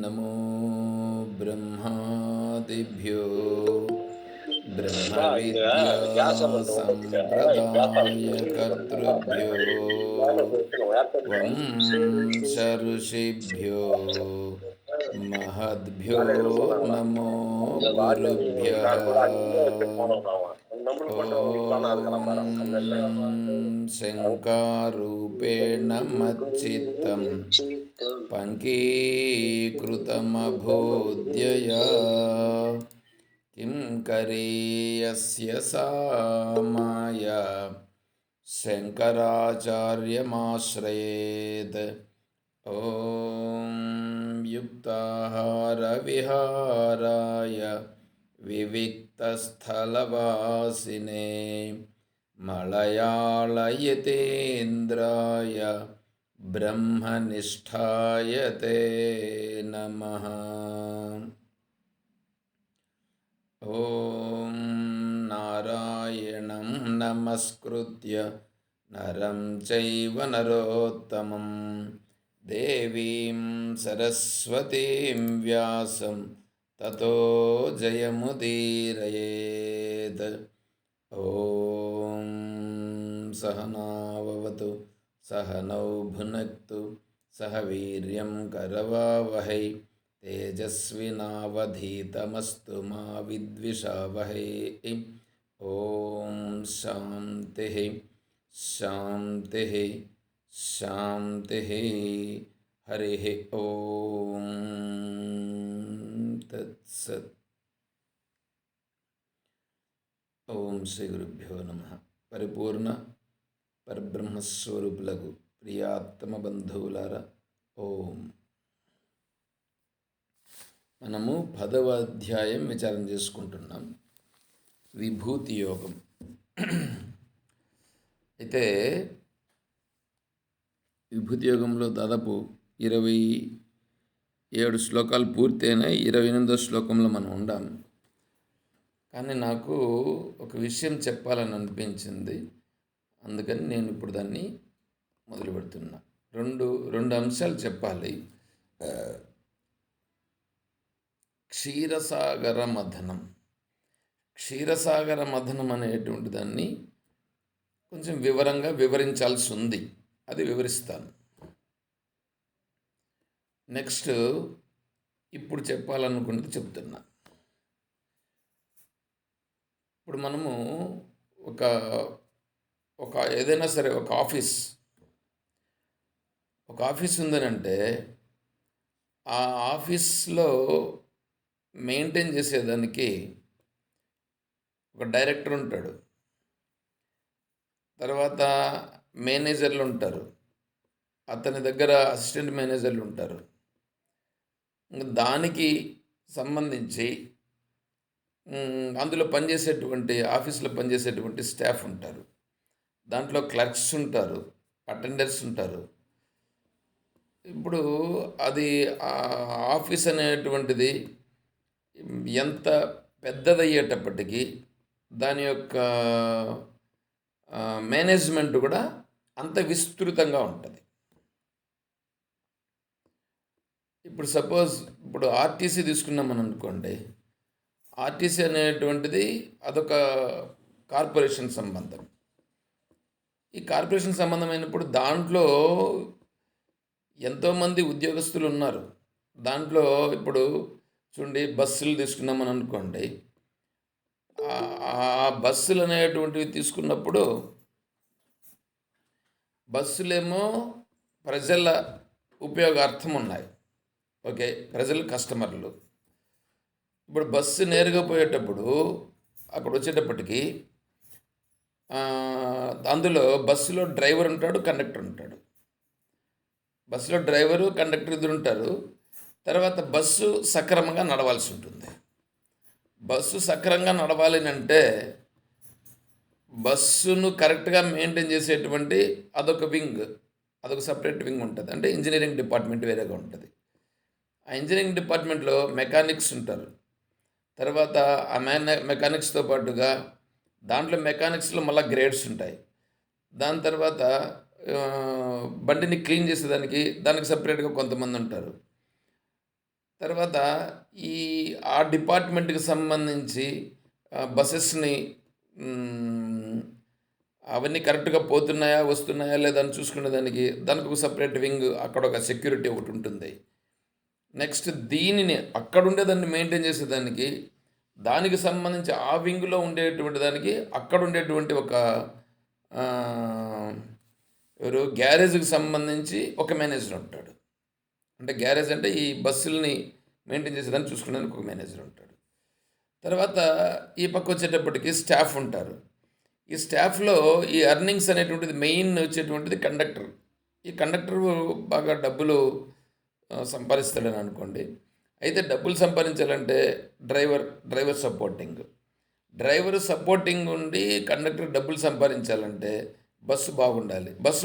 नमो ब्रह्मादिभ्यो இங்க case amount ஓட்டிட்டேன் ब्रह्मविद्यासम्प्रदायकर्तृभ्यो वंशऋषिभ्यो महद्भ्यो नमो गुरुभ्यः ॐ शङ्कारूपेण मच्चित्तं पङ्कीकृतमभूद्यया किं करीयस्य सा माया शङ्कराचार्यमाश्रयेत् ॐ युक्ताहारविहाराय विविक्तस्थलवासिने मलयाळयतीन्द्राय ब्रह्मनिष्ठाय ते नमः। ॐ नारायणं नमस्कृत्य नरं चैव नरोत्तमं देवीं सरस्वतीं व्यासं ततो जयमुदीरयेत्। ॐ सहनाववतु सहनौ भुनक्तु सह वीर्यं करवावहै तेजस्विनावधीतमस्तु मा विद्विषावहै। ॐ शान्तिः शान्तिः शान्तिः। हरिः ॐ तत्सत्। ఓం శ్రీ గురుభ్యో నమః. పరిపూర్ణ పరబ్రహ్మస్వరూపులకు ప్రియాత్తమ బంధువులారా ఓం. మనము 10వ అధ్యాయం విచారం చేసుకుంటున్నాం, విభూతి యోగం. అయితే విభూతి యోగంలో దాదాపు 27 శ్లోకాలు పూర్తయినాయి. 28వ శ్లోకంలో మనం ఉండాం. కానీ నాకు ఒక విషయం చెప్పాలని అనిపించింది, అందుకని నేను ఇప్పుడు దాన్ని మొదలు పెడుతున్నా. రెండు అంశాలు చెప్పాలి. క్షీరసాగర మథనం. క్షీరసాగర మథనం అనేటువంటి దాన్ని కొంచెం వివరంగా వివరించాల్సి ఉంది, అది వివరిస్తాను. నెక్స్ట్ ఇప్పుడు చెప్పాలనుకున్నది చెప్తున్నా. ఇప్పుడు మనము ఒక ఏదైనా సరే ఒక ఆఫీస్ ఉందనంటే ఆ ఆఫీస్లో మెయింటైన్ చేసేదానికి ఒక డైరెక్టర్ ఉంటాడు, తర్వాత మేనేజర్లు ఉంటారు, అతని దగ్గర అసిస్టెంట్ మేనేజర్లు ఉంటారు. దానికి సంబంధించి అందులో పనిచేసేటువంటి ఆఫీస్లో పనిచేసేటువంటి స్టాఫ్ ఉంటారు, దాంట్లో క్లర్క్స్ ఉంటారు, అటెండర్స్ ఉంటారు. ఇప్పుడు అది ఆఫీస్ అనేటువంటిది ఎంత పెద్దదయ్యేటప్పటికీ దాని యొక్క మేనేజ్మెంట్ కూడా అంత విస్తృతంగా ఉంటుంది. ఇప్పుడు సపోజ్ ఇప్పుడు ఆర్టీసీ తీసుకున్నామని అనుకోండి, ఆర్టీసీ అనేటువంటిది అదొక కార్పొరేషన్ సంబంధం. ఈ కార్పొరేషన్ సంబంధమైనప్పుడు దాంట్లో ఎంతోమంది ఉద్యోగస్తులు ఉన్నారు. దాంట్లో ఇప్పుడు చూడండి, బస్సులు తీసుకున్నామని అనుకోండి, ఆ బస్సులు అనేటువంటివి తీసుకున్నప్పుడు బస్సులేమో ప్రజల ఉపయోగార్థం ఉన్నాయి. ఓకే, ప్రజలు కస్టమర్లు. ఇప్పుడు బస్సు నేరుగా పోయేటప్పుడు అక్కడ వచ్చేటప్పటికి అందులో బస్సులో డ్రైవర్ ఉంటాడు, కండక్టర్ ఉంటాడు. బస్సులో డ్రైవరు కండక్టర్ ఇద్దరు ఉంటారు. తర్వాత బస్సు సక్రమంగా నడవాల్సి ఉంటుంది. బస్సు సక్రమంగా నడవాలి అంటే బస్సును కరెక్ట్గా మెయింటైన్ చేసేటువంటి అదొక వింగ్, అదొక సపరేట్ వింగ్ ఉంటుంది. అంటే ఇంజనీరింగ్ డిపార్ట్మెంట్ వేరేగా ఉంటుంది. ఆ ఇంజనీరింగ్ డిపార్ట్మెంట్లో మెకానిక్స్ ఉంటారు. తర్వాత ఆ మెకానిక్స్తో పాటుగా దాంట్లో మెకానిక్స్లో మళ్ళీ గ్రేడ్స్ ఉంటాయి. దాని తర్వాత ఆ, బండిని క్లీన్ చేసేదానికి దానికి సపరేట్గా కొంతమంది ఉంటారు. తర్వాత ఈ ఆ డిపార్ట్మెంట్కి సంబంధించి బస్సెస్ని అవన్నీ కరెక్ట్గా పోతున్నాయా వస్తున్నాయా లేదా అని చూసుకునే దానికి ఒక సపరేట్ వింగ్, అక్కడ ఒక సెక్యూరిటీ ఒకటి ఉంటుంది. నెక్స్ట్ దీనిని అక్కడ ఉండేదాన్ని మెయింటైన్ చేసేదానికి దానికి సంబంధించి ఆ వింగ్లో ఉండేటువంటి దానికి అక్కడ ఉండేటువంటి ఒక ఆ, ఎవరు గ్యారేజ్కి సంబంధించి ఒక మేనేజర్ ఉంటాడు. అంటే గ్యారేజ్ అంటే ఈ బస్సుల్ని మెయింటైన్ చేసేదాన్ని చూసుకునేందుకు ఒక మేనేజర్ ఉంటాడు. తర్వాత ఈ పక్క వచ్చేటప్పటికి స్టాఫ్ ఉంటారు. ఈ స్టాఫ్లో ఈ ఎర్నింగ్స్ అనేటువంటిది మెయిన్ వచ్చేటువంటిది కండక్టర్. ఈ కండక్టర్ బాగా డబ్బులు సంపాదిస్తాడని అనుకోండి. అయితే డబ్బులు సంపాదించాలంటే డ్రైవర్ సపోర్టింగ్ ఉండి కండక్టర్ డబ్బులు సంపాదించాలంటే బస్సు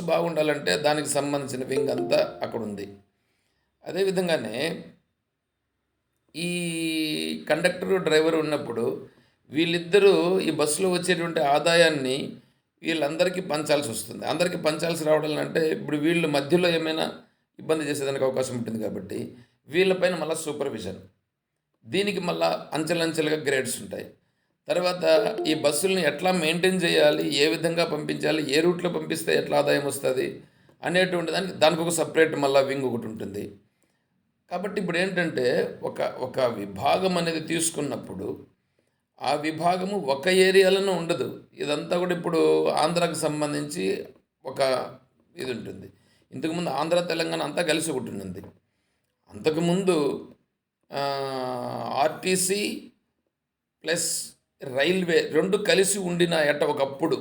బాగుండాలంటే దానికి సంబంధించిన వింగ్ అంతా అక్కడ ఉంది. అదేవిధంగానే ఈ కండక్టర్ డ్రైవర్ ఉన్నప్పుడు వీళ్ళిద్దరూ ఈ బస్సులో వచ్చేటువంటి ఆదాయాన్ని వీళ్ళందరికీ పంచాల్సి వస్తుంది. అందరికీ పంచాల్సి రావడం అంటే ఇప్పుడు వీళ్ళు మధ్యలో ఏమైనా ఇబ్బంది చేసేదానికి అవకాశం ఉంటుంది కాబట్టి వీళ్ళపైన మళ్ళీ సూపర్విజన్, దీనికి మళ్ళీ అంచెలంచెలుగా గ్రేడ్స్ ఉంటాయి. తర్వాత ఈ బస్సుల్ని ఎట్లా మెయింటైన్ చేయాలి, ఏ విధంగా పంపించాలి, ఏ రూట్లో పంపిస్తే ఎట్లా ఆదాయం వస్తుంది అనేటువంటి దానికి ఒక సపరేట్ మళ్ళీ వింగ్ ఒకటి ఉంటుంది. కాబట్టి ఇప్పుడు ఏంటంటే ఒక విభాగం అనేది తీసుకున్నప్పుడు ఆ విభాగము ఒక ఏరియాలోనే ఉండదు. ఇదంతా కూడా ఇప్పుడు ఆంధ్రాకి సంబంధించి ఒక ఇది ఉంటుంది. ఇంతకుముందు ఆంధ్ర తెలంగాణ అంతా కలిసి ఒకటి ఉంది. అంతకుముందు ఆర్టీసీ ప్లస్ రైల్వే రెండు కలిసి ఉండినాయట ఒకప్పుడు.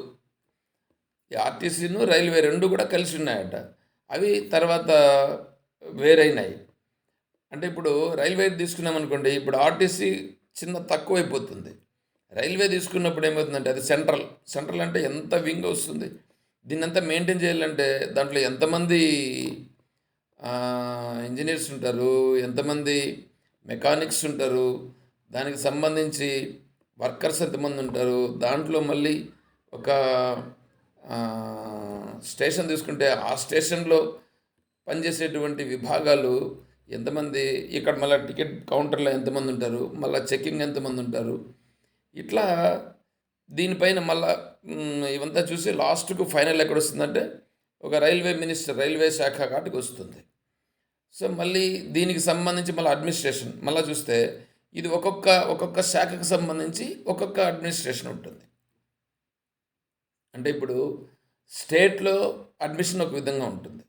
ఈ ఆర్టీసీను రైల్వే రెండు కూడా కలిసి ఉన్నాయట. అవి తర్వాత వేరైనాయి. అంటే ఇప్పుడు రైల్వే తీసుకున్నామనుకోండి, ఇప్పుడు ఆర్టీసీ చిన్న తక్కువైపోతుంది. రైల్వే తీసుకున్నప్పుడు ఏమవుతుందంటే అది సెంట్రల్ అంటే ఎంత వింగ్ వస్తుంది, దీన్నంతా మెయింటైన్ చేయాలంటే దాంట్లో ఎంతమంది ఇంజనీర్స్ ఉంటారు, ఎంతమంది మెకానిక్స్ ఉంటారు, దానికి సంబంధించి వర్కర్స్ ఎంతమంది ఉంటారు. దాంట్లో మళ్ళీ ఒక స్టేషన్ తీసుకుంటే ఆ స్టేషన్లో పనిచేసేటువంటి విభాగాలు ఎంతమంది, ఇక్కడ మళ్ళీ టికెట్ కౌంటర్లో ఎంతమంది ఉంటారు, మళ్ళీ చెక్కింగ్ ఎంతమంది ఉంటారు, ఇట్లా దీనిపైన మళ్ళా ఇవంతా చూసి లాస్ట్కు ఫైనల్ ఎక్కడ వస్తుందంటే ఒక రైల్వే శాఖ కాటికి వస్తుంది. సో మళ్ళీ దీనికి సంబంధించి మళ్ళీ అడ్మినిస్ట్రేషన్ మళ్ళీ చూస్తే ఇది ఒక్కొక్క శాఖకు సంబంధించి ఒక్కొక్క అడ్మినిస్ట్రేషన్ ఉంటుంది. అంటే ఇప్పుడు స్టేట్లో అడ్మిషన్ ఒక విధంగా ఉంటుంది,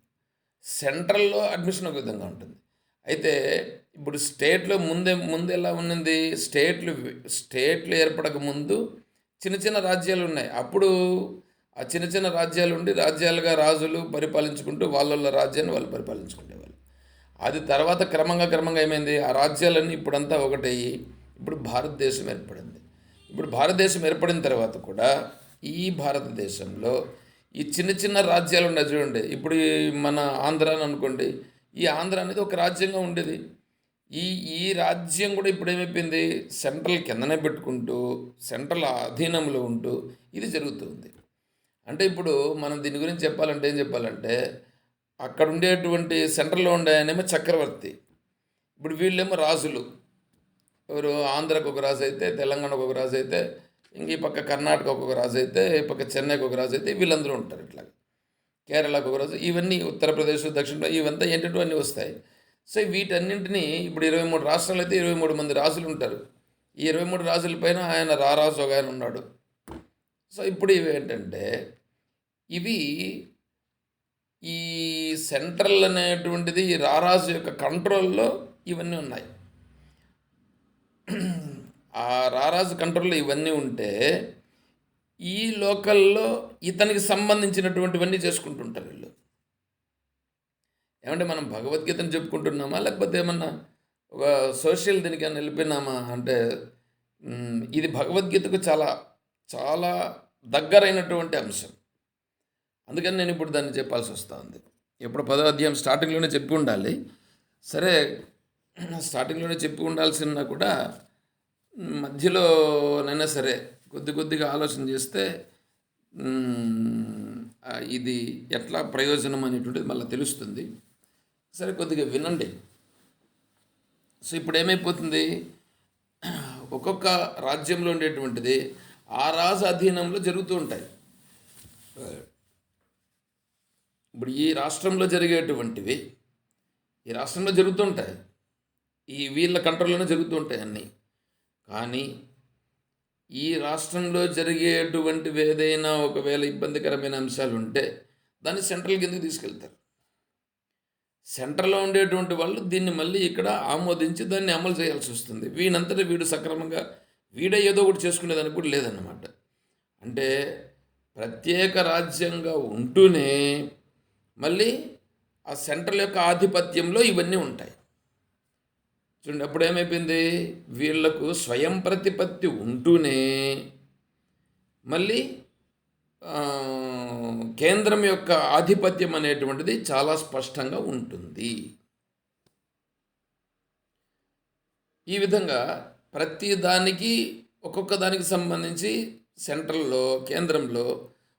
సెంట్రల్లో అడ్మిషన్ ఒక విధంగా ఉంటుంది. అయితే ఇప్పుడు స్టేట్లో ముందు ఎలా ఉన్నది, స్టేట్లు ఏర్పడక ముందు చిన్న చిన్న రాజ్యాలు ఉన్నాయి. అప్పుడు ఆ చిన్న చిన్న రాజ్యాలు ఉండి రాజ్యాలుగా రాజులు పరిపాలించుకుంటూ వాళ్ళ రాజ్యాన్ని వాళ్ళు పరిపాలించుకునేవాళ్ళు. అది తర్వాత క్రమంగా ఏమైంది, ఆ రాజ్యాలన్నీ ఇప్పుడంతా ఒకటయ్యి ఇప్పుడు భారతదేశం ఏర్పడింది. ఇప్పుడు భారతదేశం ఏర్పడిన తర్వాత కూడా ఈ భారతదేశంలో ఈ చిన్న చిన్న రాజ్యాలు ఉన్నాయి చూడండి. ఇప్పుడు మన ఆంధ్ర అని అనుకోండి, ఈ ఆంధ్ర అనేది ఒక రాజ్యంగా ఉండేది. ఈ రాజ్యం కూడా ఇప్పుడు ఏమైపోయింది, సెంట్రల్ కిందనే పెట్టుకుంటూ సెంట్రల్ అధీనంలో ఉంటూ ఇది జరుగుతుంది. అంటే ఇప్పుడు మనం దీని గురించి చెప్పాలంటే ఏం చెప్పాలంటే, అక్కడ ఉండేటువంటి సెంట్రల్లో ఉండే ఆయనేమో చక్రవర్తి, ఇప్పుడు వీళ్ళేమో రాజులు. ఎవరు, ఆంధ్రాకు ఒక రాజు అయితే, తెలంగాణకు ఒక రాజు అయితే, ఇంక ఈ పక్క కర్ణాటక ఒక రాజు అయితే, ఈ పక్క చెన్నైకి ఒక రాజు అయితే, వీళ్ళందరూ ఉంటారు. ఇట్లా కేరళకు ఒక రాజు, ఇవన్నీ ఉత్తరప్రదేశ్, దక్షిణ, ఇవంతా ఏంటంటే అన్నీ వస్తాయి. సో వీటన్నింటినీ ఇప్పుడు 23 రాష్ట్రాలు అయితే 23 మంది రాజులు ఉంటారు. ఈ 23 రాజుల పైన ఆయన రారాజు ఒక ఆయన ఉన్నాడు. సో ఇప్పుడు ఇవి ఏంటంటే, ఇవి ఈ సెంట్రల్ అనేటువంటిది ఈ రారాజు యొక్క కంట్రోల్లో ఇవన్నీ ఉన్నాయి. ఆ రారాజు కంట్రోల్లో ఇవన్నీ ఉంటే ఈ లోకల్లో ఇతనికి సంబంధించినటువంటివన్నీ చేసుకుంటుంటారు వీళ్ళు. ఏమంటే మనం భగవద్గీతను చెప్పుకుంటున్నామా, లేకపోతే ఏమన్నా ఒక సోషల్ దీనికన్నా వెళ్ళిపోయినామా అంటే ఇది భగవద్గీతకు చాలా చాలా దగ్గరైనటువంటి అంశం. అందుకని నేను ఇప్పుడు దాన్ని చెప్పాల్సి వస్తూ ఉంది. ఎప్పుడు 10వ అధ్యాయం స్టార్టింగ్లోనే చెప్పి ఉండాలి. సరే, స్టార్టింగ్లోనే చెప్పి ఉండాల్సిన కూడా మధ్యలోనైనా సరే కొద్ది కొద్దిగా ఆలోచన చేస్తే ఇది ఎట్లా ప్రయోజనం అనేటువంటిది మళ్ళీ తెలుస్తుంది. సరే, కొద్దిగా వినండి. సో ఇప్పుడు ఏమైపోతుంది, ఒక్కొక్క రాజ్యంలో ఉండేటువంటిది ఆ రాజు అధీనంలో జరుగుతూ ఉంటాయి. ఇప్పుడు ఈ రాష్ట్రంలో జరిగేటువంటివి ఈ రాష్ట్రంలో జరుగుతుంటాయి, ఈ వీళ్ళ కంట్రోల్లోనే జరుగుతూ ఉంటాయి అన్నీ. కానీ ఈ రాష్ట్రంలో జరిగేటువంటివి ఏదైనా ఒకవేళ ఇబ్బందికరమైన అంశాలు ఉంటే దాన్ని సెంట్రల్ కిందకి తీసుకెళ్తారు. సెంటర్లో ఉండేటువంటి వాళ్ళు దీన్ని మళ్ళీ ఇక్కడ ఆమోదించి దాన్ని అమలు చేయాల్సి వస్తుంది. వీనంతటా వీడు సక్రమంగా వీడే ఏదో ఒకటి చేసుకునేదానికి కూడా లేదన్నమాట. అంటే ప్రత్యేక రాజ్యంగా ఉంటూనే మళ్ళీ ఆ సెంట్రల్ యొక్క ఆధిపత్యంలో ఇవన్నీ ఉంటాయి. చూడండి, అప్పుడు ఏమైపోయింది, వీళ్లకు స్వయం ప్రతిపత్తి ఉంటూనే మళ్ళీ కేంద్రం యొక్క ఆధిపత్యం అనేటువంటిది చాలా స్పష్టంగా ఉంటుంది. ఈ విధంగా ప్రతి దానికి ఒక్కొక్క దానికి సంబంధించి సెంట్రల్లో కేంద్రంలో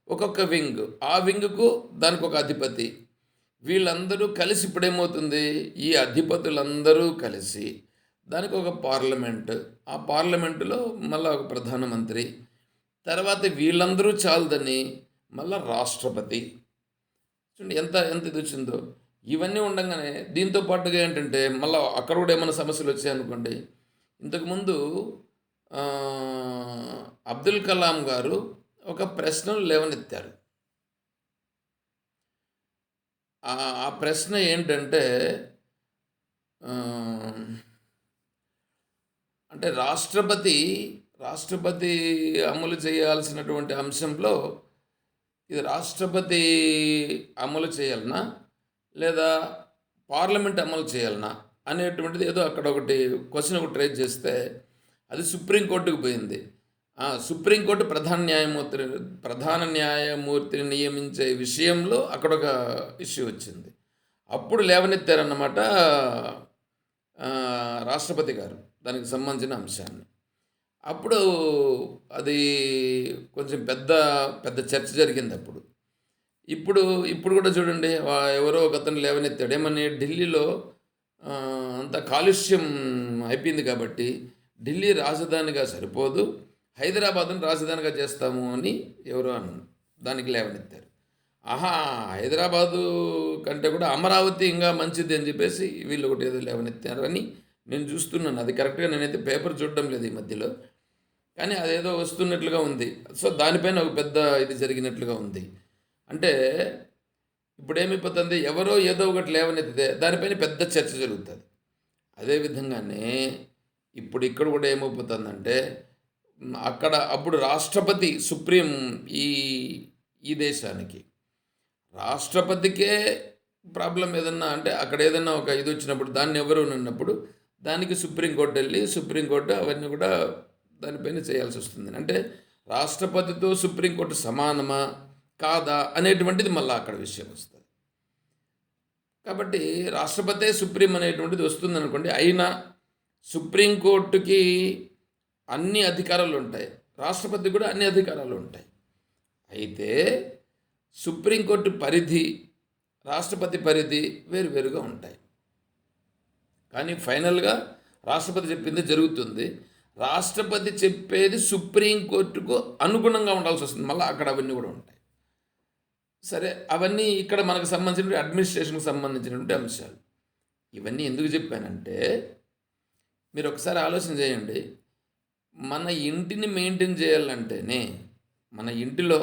ఒక్కొక్క వింగ్, ఆ వింగ్కు దానికి ఒక అధిపతి, వీళ్ళందరూ కలిసి ఇప్పుడేమవుతుంది, ఈ అధిపతులందరూ కలిసి దానికి ఒక పార్లమెంట్, ఆ పార్లమెంటులో మళ్ళీ ఒక ప్రధానమంత్రి, తర్వాత వీళ్ళందరూ చాలదని మళ్ళీ రాష్ట్రపతి. చూడండి ఎంత ఎంత ఇది వచ్చిందో. ఇవన్నీ ఉండగానే దీంతో పాటుగా ఏంటంటే మళ్ళీ అక్కడ కూడా ఏమైనా సమస్యలు వచ్చాయనుకోండి. ఇంతకుముందు అబ్దుల్ కలాం గారు ఒక ప్రశ్నలు లేవనెత్తారు. ఆ ప్రశ్న ఏంటంటే అంటే రాష్ట్రపతి అమలు చేయాల్సినటువంటి అంశంలో ఇది రాష్ట్రపతి అమలు చేయాలనా లేదా పార్లమెంట్ అమలు చేయాలనా అనేటువంటిది ఏదో అక్కడ ఒకటి క్వశ్చన్ ఒకటి రైజ్ చేస్తే అది సుప్రీంకోర్టుకు పోయింది. సుప్రీంకోర్టు ప్రధాన న్యాయమూర్తిని నియమించే విషయంలో అక్కడ ఒక ఇష్యూ వచ్చింది. అప్పుడు లేవనెత్తారన్నమాట రాష్ట్రపతి గారు దానికి సంబంధించిన అంశాన్ని. అప్పుడు అది కొంచెం పెద్ద పెద్ద చర్చ జరిగింది అప్పుడు. ఇప్పుడు కూడా చూడండి, ఎవరో ఒక అతను లేవనెత్తాడు, ఏమని, ఢిల్లీలో అంత కాలుష్యం అయిపోయింది కాబట్టి ఢిల్లీ రాజధానిగా సరిపోదు, హైదరాబాద్ను రాజధానిగా చేస్తాము అని ఎవరో అన్నారు. దానికి లేవనెత్తారు. హైదరాబాదు కంటే కూడా అమరావతి ఇంకా మంచిది అని చెప్పేసి వీళ్ళు ఒకటి ఏదో లేవనెత్తారు అని నేను చూస్తున్నాను. అది కరెక్ట్గా నేనైతే పేపర్ చూడడం లేదు ఈ మధ్యలో, కానీ అదేదో వస్తున్నట్లుగా ఉంది. సో దానిపైన ఒక పెద్ద ఇది జరిగినట్లుగా ఉంది. అంటే ఇప్పుడు ఏమైపోతుంది, ఎవరో ఏదో ఒకటి లేవనెత్తితే దానిపైన పెద్ద చర్చ జరుగుతుంది. అదేవిధంగానే ఇప్పుడు ఇక్కడ కూడా ఏమైపోతుందంటే అప్పుడు రాష్ట్రపతి సుప్రీం ఈ దేశానికి రాష్ట్రపతికే ప్రాబ్లం ఏదన్నా అంటే అక్కడ ఏదన్నా ఒక ఇది వచ్చినప్పుడు దాన్ని ఎవరు ఉన్నప్పుడు దానికి సుప్రీంకోర్టు వెళ్ళి సుప్రీంకోర్టు అవన్నీ కూడా దానిపైన చేయాల్సి వస్తుంది. అంటే రాష్ట్రపతితో సుప్రీంకోర్టు సమానమా కాదా అనేటువంటిది మళ్ళీ అక్కడ విషయం వస్తుంది. కాబట్టి రాష్ట్రపతే సుప్రీం అనేటువంటిది వస్తుంది అనుకోండి. అయినా సుప్రీంకోర్టుకి అన్ని అధికారాలు ఉంటాయి, రాష్ట్రపతికి కూడా అన్ని అధికారాలు ఉంటాయి. అయితే సుప్రీంకోర్టు పరిధి, రాష్ట్రపతి పరిధి వేరువేరుగా ఉంటాయి. కానీ ఫైనల్గా రాష్ట్రపతి చెప్పింది జరుగుతుంది. రాష్ట్రపతి చెప్పేది సుప్రీంకోర్టుకు అనుగుణంగా ఉండాల్సి వస్తుంది. మళ్ళీ అక్కడ అవన్నీ కూడా ఉంటాయి. సరే, అవన్నీ ఇక్కడ మనకు సంబంధించిన అడ్మినిస్ట్రేషన్కి సంబంధించినటువంటి అంశాలు. ఇవన్నీ ఎందుకు చెప్పానంటే మీరు ఒకసారి ఆలోచన చేయండి. మన ఇంటిని మెయింటైన్ చేయాలంటేనే, మన ఇంటిలో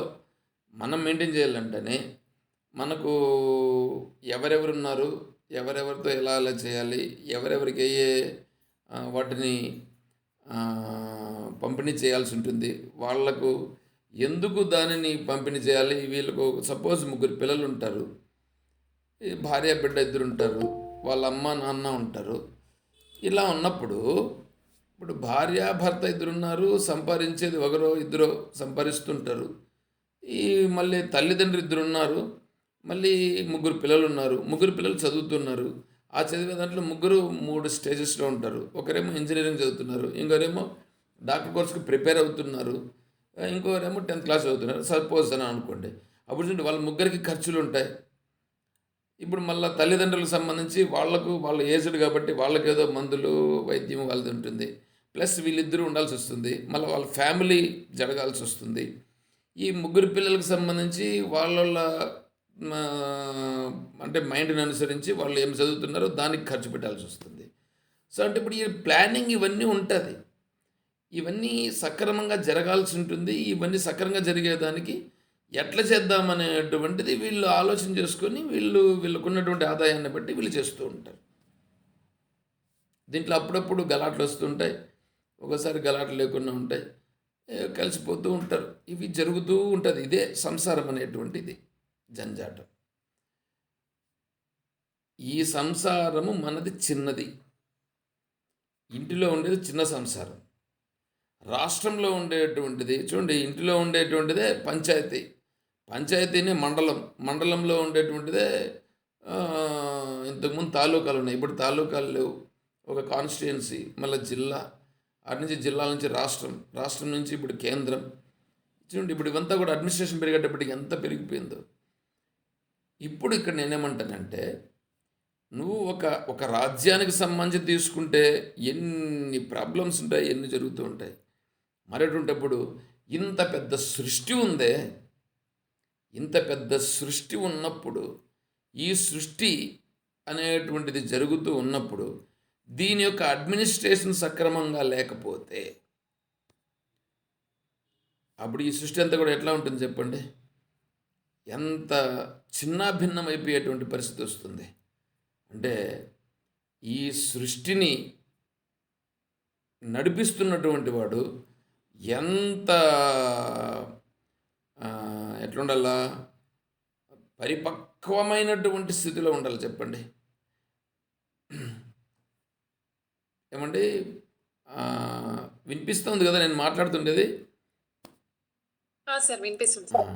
మనం మెయింటైన్ చేయాలంటేనే మనకు ఎవరెవరున్నారు, ఎవరెవరితో ఎలా ఎలా చేయాలి, ఎవరెవరికి వాటిని పంపిణీ చేయాల్సి ఉంటుంది, వాళ్లకు ఎందుకు దానిని పంపిణీ చేయాలి. వీళ్ళకు సపోజ్ 3 పిల్లలు ఉంటారు, భార్య బిడ్డ 2 ఉంటారు, వాళ్ళ అమ్మ నాన్న ఉంటారు. ఇలా ఉన్నప్పుడు ఇప్పుడు భార్య భర్త ఇద్దరున్నారు, సంపాదించేది ఒకరో ఇద్దరో సంపాదిస్తుంటారు. ఈ మళ్ళీ తల్లిదండ్రులు ఇద్దరున్నారు, మళ్ళీ ముగ్గురు పిల్లలు ఉన్నారు, ముగ్గురు పిల్లలు చదువుతున్నారు. ఆ చదివే దాంట్లో ముగ్గురు మూడు స్టేజెస్లో ఉంటారు. ఒకరేమో ఇంజనీరింగ్ చదువుతున్నారు, ఇంకోరేమో డాక్టర్ కోర్స్కి ప్రిపేర్ అవుతున్నారు, ఇంకోరేమో 10th క్లాస్ చదువుతున్నారు సపోజ్ అని అనుకోండి. అప్పుడు చూడండి వాళ్ళ ముగ్గురికి ఖర్చులు ఉంటాయి. ఇప్పుడు మళ్ళీ తల్లిదండ్రులకు సంబంధించి వాళ్ళకు వాళ్ళ ఏజ్డ్ కాబట్టి వాళ్ళకేదో మందులు వైద్యం వాళ్ళది ఉంటుంది. ప్లస్ వీళ్ళిద్దరూ ఉండాల్సి వస్తుంది. మళ్ళీ వాళ్ళ ఫ్యామిలీ జరగాల్సి వస్తుంది. ఈ ముగ్గురు పిల్లలకు సంబంధించి వాళ్ళ మా, అంటే మైండ్ని అనుసరించి వాళ్ళు ఏం చదువుతున్నారో దానికి ఖర్చు పెట్టాల్సి వస్తుంది. సో అంటే ఇప్పుడు ఈ ప్లానింగ్ ఇవన్నీ ఉంటుంది. ఇవన్నీ సక్రమంగా జరగాల్సి ఉంటుంది. ఇవన్నీ సక్రమంగా జరిగేదానికి ఎట్లా చేద్దామనేటువంటిది వీళ్ళు ఆలోచన చేసుకొని వీళ్ళకున్నటువంటి ఆదాయాన్ని బట్టి వీళ్ళు చేస్తూ ఉంటారు. దీంట్లో అప్పుడప్పుడు గలాట్లు వస్తుంటాయి, ఒకసారి గలాట్లు లేకుండా ఉంటాయి, కలిసిపోతూ ఉంటారు. ఇవి జరుగుతూ ఉంటుంది. ఇదే సంసారం అనేటువంటిది జంజాటం. ఈ సంసారము మనది చిన్నది. ఇంటిలో ఉండేది చిన్న సంసారం. రాష్ట్రంలో ఉండేటువంటిది చూడండి, ఇంటిలో ఉండేటువంటిదే పంచాయతీ, పంచాయతీనే మండలం, మండలంలో ఉండేటువంటిదే ఆ, ఇంతకుముందు తాలూకాలు ఉన్నాయి, ఇప్పుడు తాలూకాలు లేవు. ఒక కాన్స్టిట్యుయెన్సీ, మళ్ళీ జిల్లా, అటు నుంచి జిల్లా నుంచి రాష్ట్రం, రాష్ట్రం నుంచి ఇప్పుడు కేంద్రం. చూడండి ఇప్పుడు ఇవంతా కూడా అడ్మినిస్ట్రేషన్ పెరిగేటప్పటికి ఎంత పెరిగిపోయిందో. ఇప్పుడు ఇక్కడ నేనేమంటానంటే, నువ్వు ఒక ఒక రాజ్యానికి సంబంధించి తీసుకుంటే ఎన్ని ప్రాబ్లమ్స్ ఉంటాయి, ఎన్ని జరుగుతూ ఉంటాయి. మరటువంటిప్పుడు ఇంత పెద్ద సృష్టి ఉందే, ఇంత పెద్ద సృష్టి ఉన్నప్పుడు, ఈ సృష్టి అనేటువంటిది జరుగుతూ ఉన్నప్పుడు దీని యొక్క అడ్మినిస్ట్రేషన్ సక్రమంగా లేకపోతే అప్పుడు ఈ సృష్టి అంతా కూడా ఎట్లా ఉంటుంది చెప్పండి? ఎంత చిన్నాభిన్నం అయిపోయేటువంటి పరిస్థితి వస్తుంది. అంటే ఈ సృష్టిని నడిపిస్తున్నటువంటి వాడు ఎంత ఎట్లుండాలా, పరిపక్వమైనటువంటి స్థితిలో ఉండాలి చెప్పండి. ఏమండి వినిపిస్తుంది కదా నేను మాట్లాడుతుండేది? సార్ వినిపిస్తుంది సార్.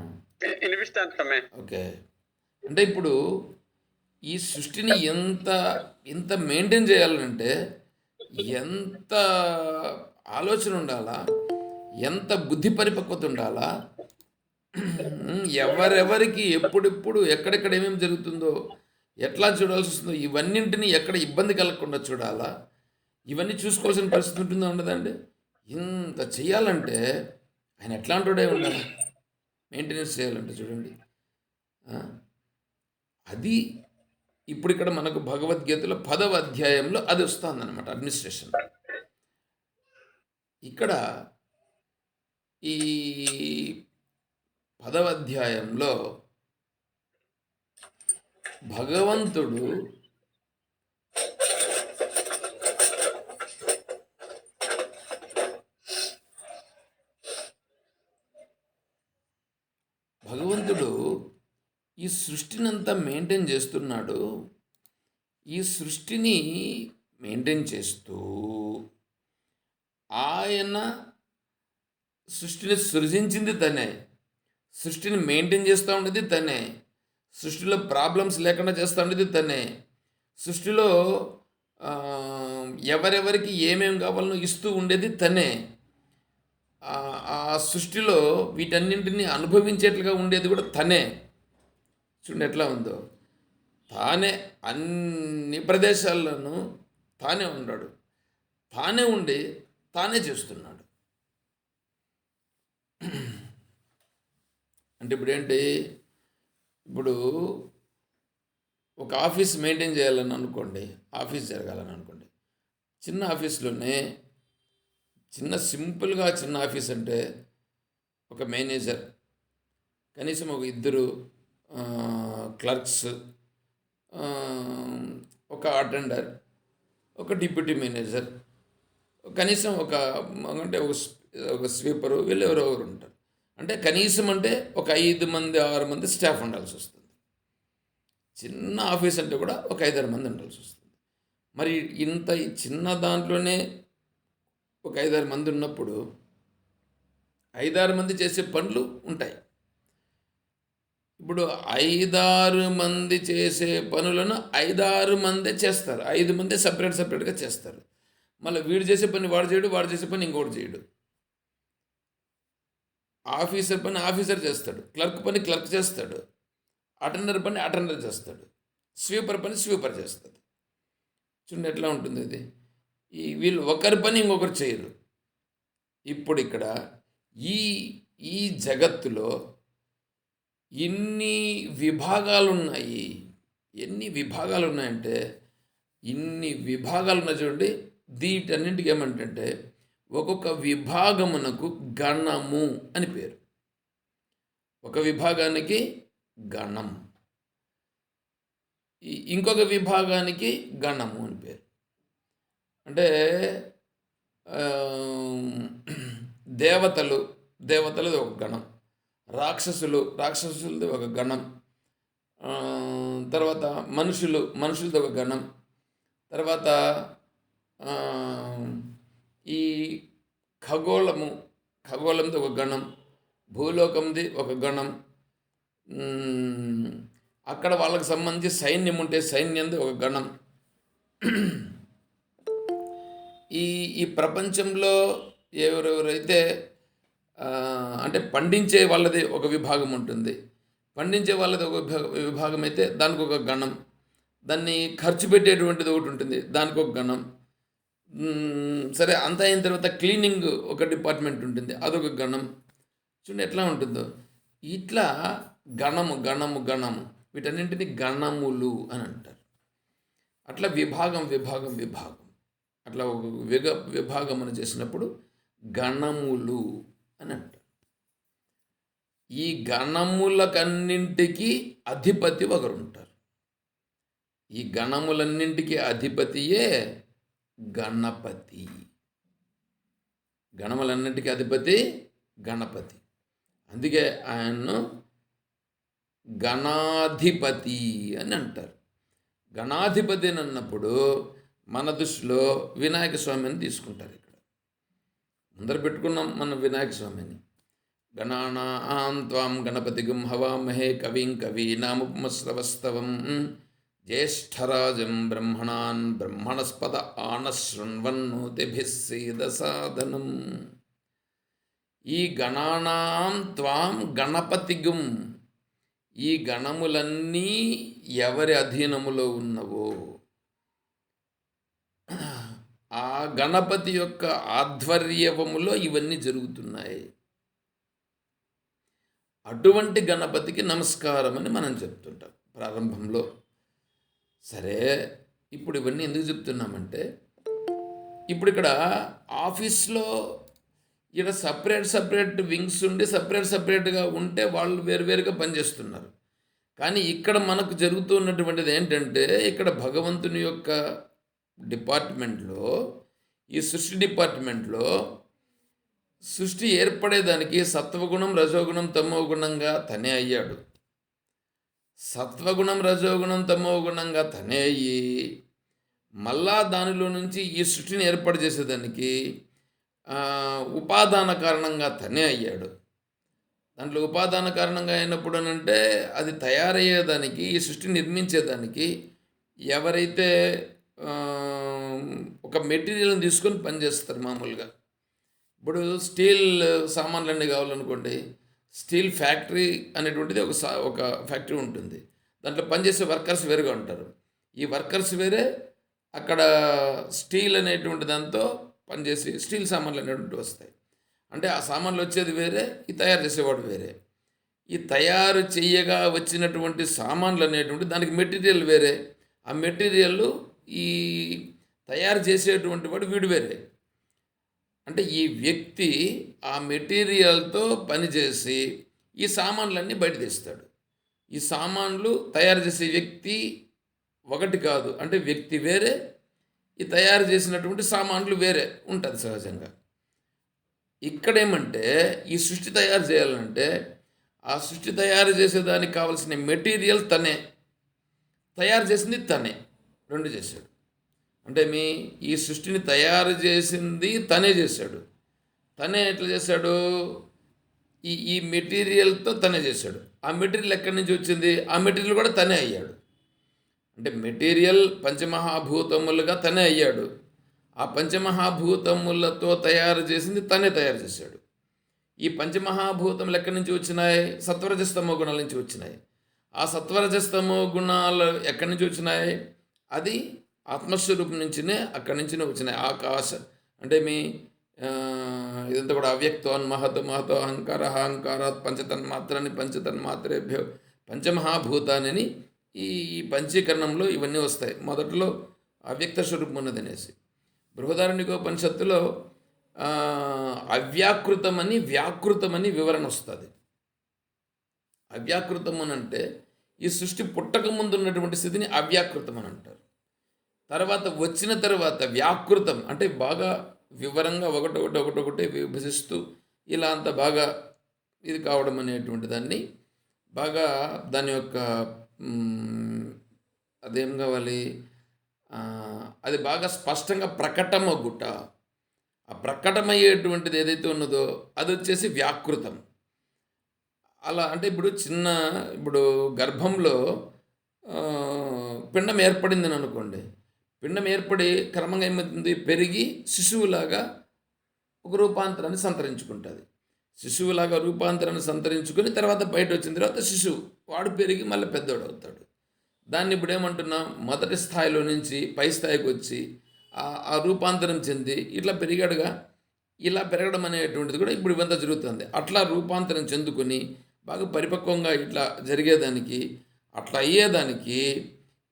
వినిపిస్తాను. ఓకే. అంటే ఇప్పుడు ఈ సృష్టిని ఎంత మెయింటైన్ చేయాలంటే ఎంత ఆలోచన ఉండాలా, ఎంత బుద్ధి పరిపక్వత ఉండాలా, ఎవరెవరికి ఎప్పుడెప్పుడు ఎక్కడెక్కడ ఏమేమి జరుగుతుందో ఎట్లా చూడాల్సి వస్తుందో ఇవన్నింటినీ ఎక్కడ ఇబ్బంది కలగకుండా చూడాలా, ఇవన్నీ చూసుకోవాల్సిన పరిస్థితి ఉంటుందా ఉండదండి? ఇంత చేయాలంటే ఆయన ఎట్లాంటివాడే ఉండాలి, మెయింటెనెన్స్ చేయాలంటే చూడండి. అది ఇప్పుడు ఇక్కడ మనకు భగవద్గీతలో 10వ అధ్యాయంలో అది వస్తుందన్నమాట, అడ్మినిస్ట్రేషన్. ఇక్కడ ఈ 10వ అధ్యాయంలో భగవంతుడు ఈ సృష్టినంతా మెయింటైన్ చేస్తున్నాడు. ఈ సృష్టిని మెయింటైన్ చేస్తూ ఆయన సృష్టిని సృజించింది తనే, సృష్టిని మెయింటైన్ చేస్తూ ఉండేది తనే, సృష్టిలో ప్రాబ్లమ్స్ లేకుండా చేస్తూ ఉండేది తనే, సృష్టిలో ఎవరెవరికి ఏమేం కావాలనో ఇస్తూ ఉండేది తనే, ఆ సృష్టిలో వీటన్నింటినీ అనుభవించేట్లుగా ఉండేది కూడా తనే. చూడండి ఎట్లా ఉందో, తానే అన్ని ప్రదేశాల్లోనూ తానే ఉన్నాడు, తానే ఉండి తానే చేస్తున్నాడు. అంటే ఇప్పుడు ఏంటి, ఇప్పుడు ఒక ఆఫీస్ మెయింటైన్ చేయాలని అనుకోండి, ఆఫీస్ జరగాలని అనుకోండి, చిన్న ఆఫీస్లోనే చిన్న సింపుల్గా చిన్న ఆఫీస్ అంటే ఒక మేనేజర్, కనీసం ఒక ఇద్దరు క్లర్క్స్, ఒక అటెండర్, ఒక డిప్యూటీ మేనేజర్, కనీసం అంటే ఒక స్వీపరు, వీళ్ళు ఎవరో ఒకరు ఉంటారు. అంటే కనీసం అంటే ఒక 5 మంది 6 మంది స్టాఫ్ ఉండాల్సి వస్తుంది. చిన్న ఆఫీస్ అంటే కూడా ఒక 5-6 మంది ఉండాల్సి వస్తుంది. మరి ఇంత ఈ చిన్న దాంట్లోనే ఒక 5-6 మంది ఉన్నప్పుడు 5-6 మంది చేసే పనులు ఉంటాయి. ఇప్పుడు 5-6 మంది చేసే పనులను 5-6 మందే చేస్తారు. 5 మందే సపరేట్‌గా చేస్తారు. మళ్ళీ వీడు చేసే పని వాడు చేయడు, వాడు చేసే పని ఇంకోడు చేయడు. ఆఫీసర్ పని ఆఫీసర్ చేస్తాడు, క్లర్క్ పని క్లర్క్ చేస్తాడు, అటెండర్ పని అటెండర్ చేస్తాడు, స్వీపర్ పని స్వీపర్ చేస్తాడు. చూడండి ఎట్లా ఉంటుంది ఇది. వీళ్ళు ఒకరి పని ఇంకొకరు చేయరు. ఇప్పుడు ఇక్కడ ఈ ఈ జగత్తులో ఇన్ని విభాగాలు ఉన్నాయి. ఎన్ని విభాగాలు ఉన్నాయంటే ఇన్ని విభాగాలు ఉన్నాయి చూడండి. వీటన్నింటికి ఏమంటే ఒక్కొక్క విభాగమునకు గణము అని పేరు. ఒక విభాగానికి గణం, ఇంకొక విభాగానికి గణము అని పేరు. అంటే దేవతలది ఒక గణం, రాక్షసులది ఒక గణం, తర్వాత మనుషులది ఒక గణం, తర్వాత ఈ ఖగోళంది ఒక గణం, భూలోకంది ఒక గణం, అక్కడ వాళ్ళకి సంబంధించి సైన్యం ఉంటే సైన్యంది ఒక గణం. ఈ ప్రపంచంలో ఎవరెవరైతే అంటే పండించే వాళ్ళది ఒక విభాగం ఉంటుంది. పండించే వాళ్ళది ఒక విభాగం అయితే దానికి ఒక గణం, దాన్ని ఖర్చు పెట్టేటువంటిది ఒకటి ఉంటుంది, దానికి ఒక గణం. సరే, అంతా అయిన తర్వాత క్లీనింగ్ ఒక డిపార్ట్మెంట్ ఉంటుంది, అదొక గణం. చూడండి ఎట్లా ఉంటుందో. ఇట్లా గణము వీటన్నింటినీ గణములు అని అంటారు. అట్లా విభాగం అట్లా ఒక విభాగం అని చేసినప్పుడు గణములు అని అంటారు. ఈ గణములకన్నింటికి అధిపతి ఒకరు ఉంటారు. ఈ గణములన్నింటికి అధిపతియే గణపతి. గణములన్నింటికి అధిపతి గణపతి. అందుకే ఆయన్ను గణాధిపతి అని అంటారు. గణాధిపతి అని అన్నప్పుడు మన దృష్టిలో వినాయక స్వామిని తీసుకుంటారు. ఇక్కడ ముందర పెట్టుకున్నాం మన వినాయక స్వామిని. గణానాం త్వాం గణపతిగం హవామహే కవిం కవీనాముపమశ్రవస్తవం జ్యేష్ఠరాజం బ్రహ్మణాన్ బ్రహ్మణస్పద ఆనశృణ్వన్నోతిభిः సేదసాదనం. ఈ గణానాం త్వాం గణపతిగం, ఈ గణములన్నీ ఎవరి అధీనములో ఉన్నవో ఆ గణపతి యొక్క ఆధ్వర్యములో ఇవన్నీ జరుగుతున్నాయి. అటువంటి గణపతికి నమస్కారం అని మనం చెప్తుంటాం ప్రారంభంలో. సరే, ఇప్పుడు ఇవన్నీ ఎందుకు చెప్తున్నామంటే, ఇప్పుడు ఇక్కడ ఆఫీస్లో ఇక్కడ సపరేట్ వింగ్స్ ఉండి సపరేట్గా ఉంటే వాళ్ళు వేరువేరుగా పనిచేస్తున్నారు. కానీ ఇక్కడ మనకు జరుగుతున్నటువంటిది ఏంటంటే, ఇక్కడ భగవంతుని యొక్క డిపార్ట్మెంట్లో, ఈ సృష్టి డిపార్ట్మెంట్లో సృష్టి ఏర్పడేదానికి సత్వగుణం రజోగుణం తమోగుణంగా తనే అయ్యాడు. సత్వగుణం రజోగుణం తమోగుణంగా తనే అయ్యి మళ్ళా దానిలో నుంచి ఈ సృష్టిని ఏర్పాటు చేసేదానికి ఉపాదాన కారణంగా తనే అయ్యాడు. దాంట్లో ఉపాదాన కారణంగా అయినప్పుడు అంటే అది తయారయ్యేదానికి, ఈ సృష్టిని నిర్మించేదానికి ఎవరైతే ఒక మెటీరియల్ని తీసుకొని పనిచేస్తారు. మామూలుగా ఇప్పుడు స్టీల్ సామాన్లన్నీ కావాలనుకోండి, స్టీల్ ఫ్యాక్టరీ అనేటువంటిది ఒక ఫ్యాక్టరీ ఉంటుంది. దాంట్లో పనిచేసే వర్కర్స్ వేరుగా ఉంటారు. ఈ వర్కర్స్ వేరే, అక్కడ స్టీల్ అనేటువంటి దాంతో పనిచేసి స్టీల్ సామాన్లు అనేటువంటివి వస్తాయి. అంటే ఆ సామాన్లు వచ్చేది వేరే, ఈ తయారు చేసేవాడు వేరే. ఈ తయారు చేయగా వచ్చినటువంటి సామాన్లు అనేటువంటి దానికి మెటీరియల్ వేరే, ఆ మెటీరియల్ ఈ తయారు చేసేటువంటి వాడు వీడు వేరే. అంటే ఈ వ్యక్తి ఆ మెటీరియల్తో పనిచేసి ఈ సామాన్లన్నీ బయట తీస్తాడు. ఈ సామాన్లు తయారు చేసే వ్యక్తి ఒకటి కాదు, అంటే వ్యక్తి వేరే, ఈ తయారు చేసినటువంటి సామాన్లు వేరే ఉంటుంది సహజంగా. ఇక్కడేమంటే ఈ సృష్టి తయారు చేయాలంటే ఆ సృష్టి తయారు చేసేదానికి కావాల్సిన మెటీరియల్ తనే, తయారు చేసింది తనే, రెండు చేశాడు. అంటే ఈ సృష్టిని తయారు చేసింది తనే చేశాడు. తనే ఎట్లా చేశాడు? ఈ మెటీరియల్తో తనే చేశాడు. ఆ మెటీరియల్ ఎక్కడి నుంచి వచ్చింది? ఆ మెటీరియల్ కూడా తనే అయ్యాడు. అంటే మెటీరియల్ పంచమహాభూతములుగా తనే అయ్యాడు. ఆ పంచమహాభూతములతో తయారు చేసింది తనే తయారు చేశాడు. ఈ పంచమహాభూతములు ఎక్కడి నుంచి వచ్చినాయి? సత్వరజస్తమో గుణాల నుంచి వచ్చినాయి. ఆ సత్వరజస్తమో గుణాలు ఎక్కడి నుంచి వచ్చినాయి? అది ఆత్మస్వరూపం నుంచినే అక్కడి నుంచినే వచ్చినాయి. ఆకాశ అంటే ఇదంతా కూడా అవ్యక్తం మహత్ మహతో అహంకార అహంకారాత్ పంచతన్మాత్రాన్ని పంచతన్మాత్రేభ్యో పంచమహాభూతాన్ని ఈ పంచీకరణంలో ఇవన్నీ వస్తాయి. మొదట్లో అవ్యక్త స్వరూపం ఉన్నదనేసి బృహదారణ్యకోపనిషత్తులో అవ్యాకృతమని వ్యాకృతమని వివరణ వస్తుంది. అవ్యాకృతం అని అంటే ఈ సృష్టి పుట్టక ముందు ఉన్నటువంటి స్థితిని అవ్యాకృతం అని అంటారు. తర్వాత వచ్చిన తర్వాత వ్యాకృతం అంటే బాగా వివరంగా ఒకటొకటి విభజిస్తూ ఇలా అంత బాగా ఇది కావడం అనేటువంటి దాన్ని బాగా దాని యొక్క అదేం కావాలి, అది బాగా స్పష్టంగా ప్రకటమగుట. ఆ ప్రకటమయ్యేటువంటిది ఏదైతే ఉన్నదో అది వచ్చేసి వ్యాకృతం. అలా అంటే ఇప్పుడు గర్భంలో పిండం ఏర్పడిందని అనుకోండి. పిండం ఏర్పడి క్రమంగా ఏమవుతుంది? పెరిగి శిశువులాగా ఒక రూపాంతరాన్ని సంతరించుకుంటుంది. శిశువులాగా రూపాంతరాన్ని సంతరించుకొని తర్వాత బయట వచ్చిన తర్వాత శిశువు వాడు పెరిగి మళ్ళీ పెద్దోడు అవుతాడు. దాన్ని ఇప్పుడు ఏమంటున్నాం? మొదటి స్థాయిలో నుంచి పై స్థాయికి వచ్చి ఆ రూపాంతరం చెంది ఇట్లా పెరిగాడుగా. ఇలా పెరగడం అనేటువంటిది కూడా ఇప్పుడు ఇవంతా జరుగుతుంది. అట్లా రూపాంతరం చెందుకొని బాగా పరిపక్వంగా ఇట్లా జరిగేదానికి అట్లా అయ్యేదానికి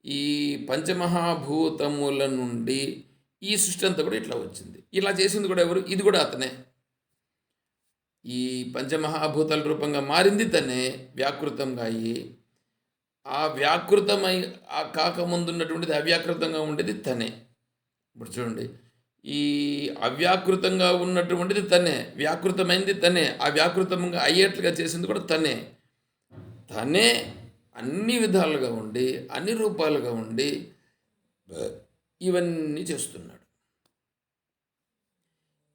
ఈ పంచమహాభూతముల నుండి ఈ సృష్టి అంతా కూడా ఇట్లా వచ్చింది. ఇలా చేసింది కూడా ఎవరు? ఇది కూడా అతనే. ఈ పంచమహాభూతాల రూపంగా మారింది తనే, వ్యాకృతంగా అయ్యి ఆ వ్యాకృతమై ఆ కాకముందు ఉన్నటువంటిది అవ్యాకృతంగా ఉండేది తనే. ఇప్పుడు చూడండి, ఈ అవ్యాకృతంగా ఉన్నటువంటిది తనే, వ్యాకృతమైంది తనే, ఆ వ్యాకృతంగా అయ్యేట్లుగా చేసింది కూడా తనే. తనే అన్ని విధాలుగా ఉండి అన్ని రూపాలుగా ఉండి ఇవన్నీ చేస్తున్నాడు.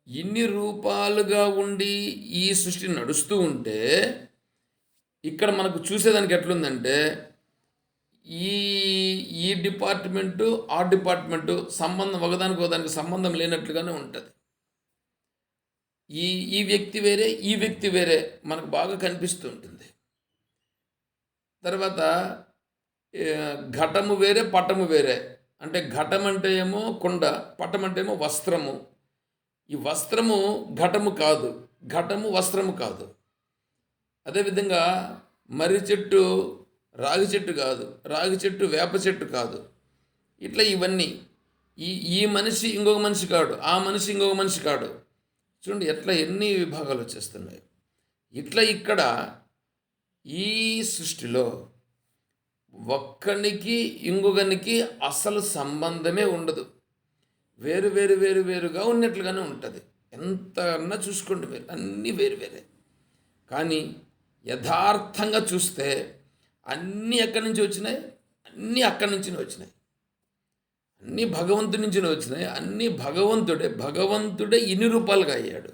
ఇన్ని రూపాలుగా ఉండి ఈ సృష్టి నడుస్తూ ఉంటే ఇక్కడ మనకు చూసేదానికి ఎట్లుందంటే ఈ ఈ డిపార్ట్మెంటు ఆ డిపార్ట్మెంటు సంబంధం ఒకదానికి సంబంధం లేనట్లుగానే ఉంటుంది. ఈ వ్యక్తి వేరే ఈ వ్యక్తి వేరే మనకు బాగా కనిపిస్తూ ఉంటుంది. తర్వాత ఘటము వేరే పటము వేరే. అంటే ఘటం అంటే ఏమో కుండ, పటం అంటే ఏమో వస్త్రము. ఈ వస్త్రము ఘటము కాదు, ఘటము వస్త్రము కాదు. అదేవిధంగా మర్రి చెట్టు రాగి చెట్టు కాదు, రాగి చెట్టు వేప చెట్టు కాదు. ఇట్లా ఇవన్నీ ఈ మనిషి ఇంకొక మనిషి కాడు, ఆ మనిషి ఇంకొక మనిషి కాడు. చూడండి ఎట్లా ఎన్ని విభాగాలు వచ్చేస్తున్నాయి. ఇట్లా ఇక్కడ ఈ సృష్టిలో ఒక్కనికి ఇంకొకనికి అసలు సంబంధమే ఉండదు. వేరు వేరు వేరు వేరుగా ఉన్నట్లుగానే ఉంటుంది. ఎంత అన్నా చూసుకోండి మీరు, అన్నీ వేరు వేరే. కానీ యథార్థంగా చూస్తే అన్నీ ఎక్కడి నుంచి వచ్చినాయి? అన్నీ అక్కడి నుంచినే వచ్చినాయి. అన్నీ భగవంతుడి నుంచినే వచ్చినాయి. అన్నీ భగవంతుడే ఇన్ని రూపాలుగా అయ్యాడు.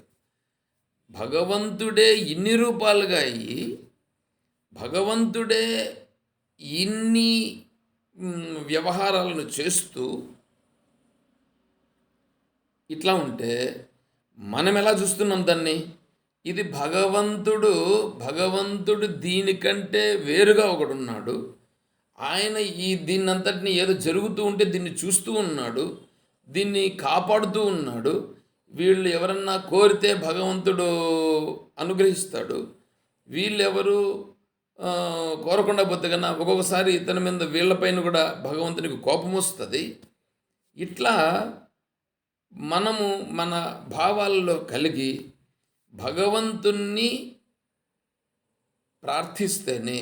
భగవంతుడే ఇన్ని రూపాలుగా అయ్యి భగవంతుడే ఇన్ని వ్యవహారాలను చేస్తూ ఇట్లా ఉంటే మనం ఎలా చూస్తున్నాం దాన్ని? ఇది భగవంతుడు దీనికంటే వేరుగా ఒకడున్నాడు. ఆయన దీన్నంతటిని ఏదో జరుగుతూ ఉంటే దీన్ని చూస్తూ ఉన్నాడు, దీన్ని కాపాడుతూ ఉన్నాడు. వీళ్ళు ఎవరన్నా కోరితే భగవంతుడు అనుగ్రహిస్తాడు. వీళ్ళెవరు కోరకుండా పోతే కన్నా ఒక్కొక్కసారి ఇతని మీద వీళ్ళపైన కూడా భగవంతునికి కోపం వస్తుంది. ఇట్లా మనము మన భావాలలో కలిగి భగవంతుణ్ణి ప్రార్థిస్తేనే,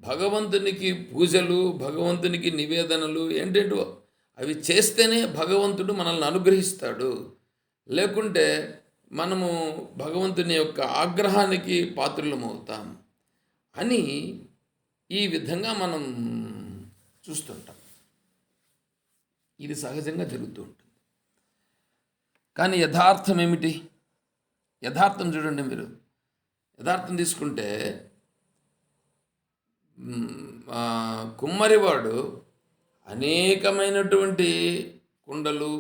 భగవంతునికి పూజలు, భగవంతునికి నివేదనలు ఏంటేంటో అవి చేస్తేనే భగవంతుడు మనల్ని అనుగ్రహిస్తాడు. లేకుంటే మనము భగవంతుని యొక్క ఆగ్రహానికి పాత్రులమవుతాం అని ఈ విధంగా మనం చూస్తుంటాం. ఇది సహజంగా జరుగుతూ ఉంటుంది. కానీ యథార్థం ఏమిటి? యథార్థం చూడండి మీరు. యథార్థం తీసుకుంటే కుమ్మరివాడు అనేకమైనటువంటి కుండలు,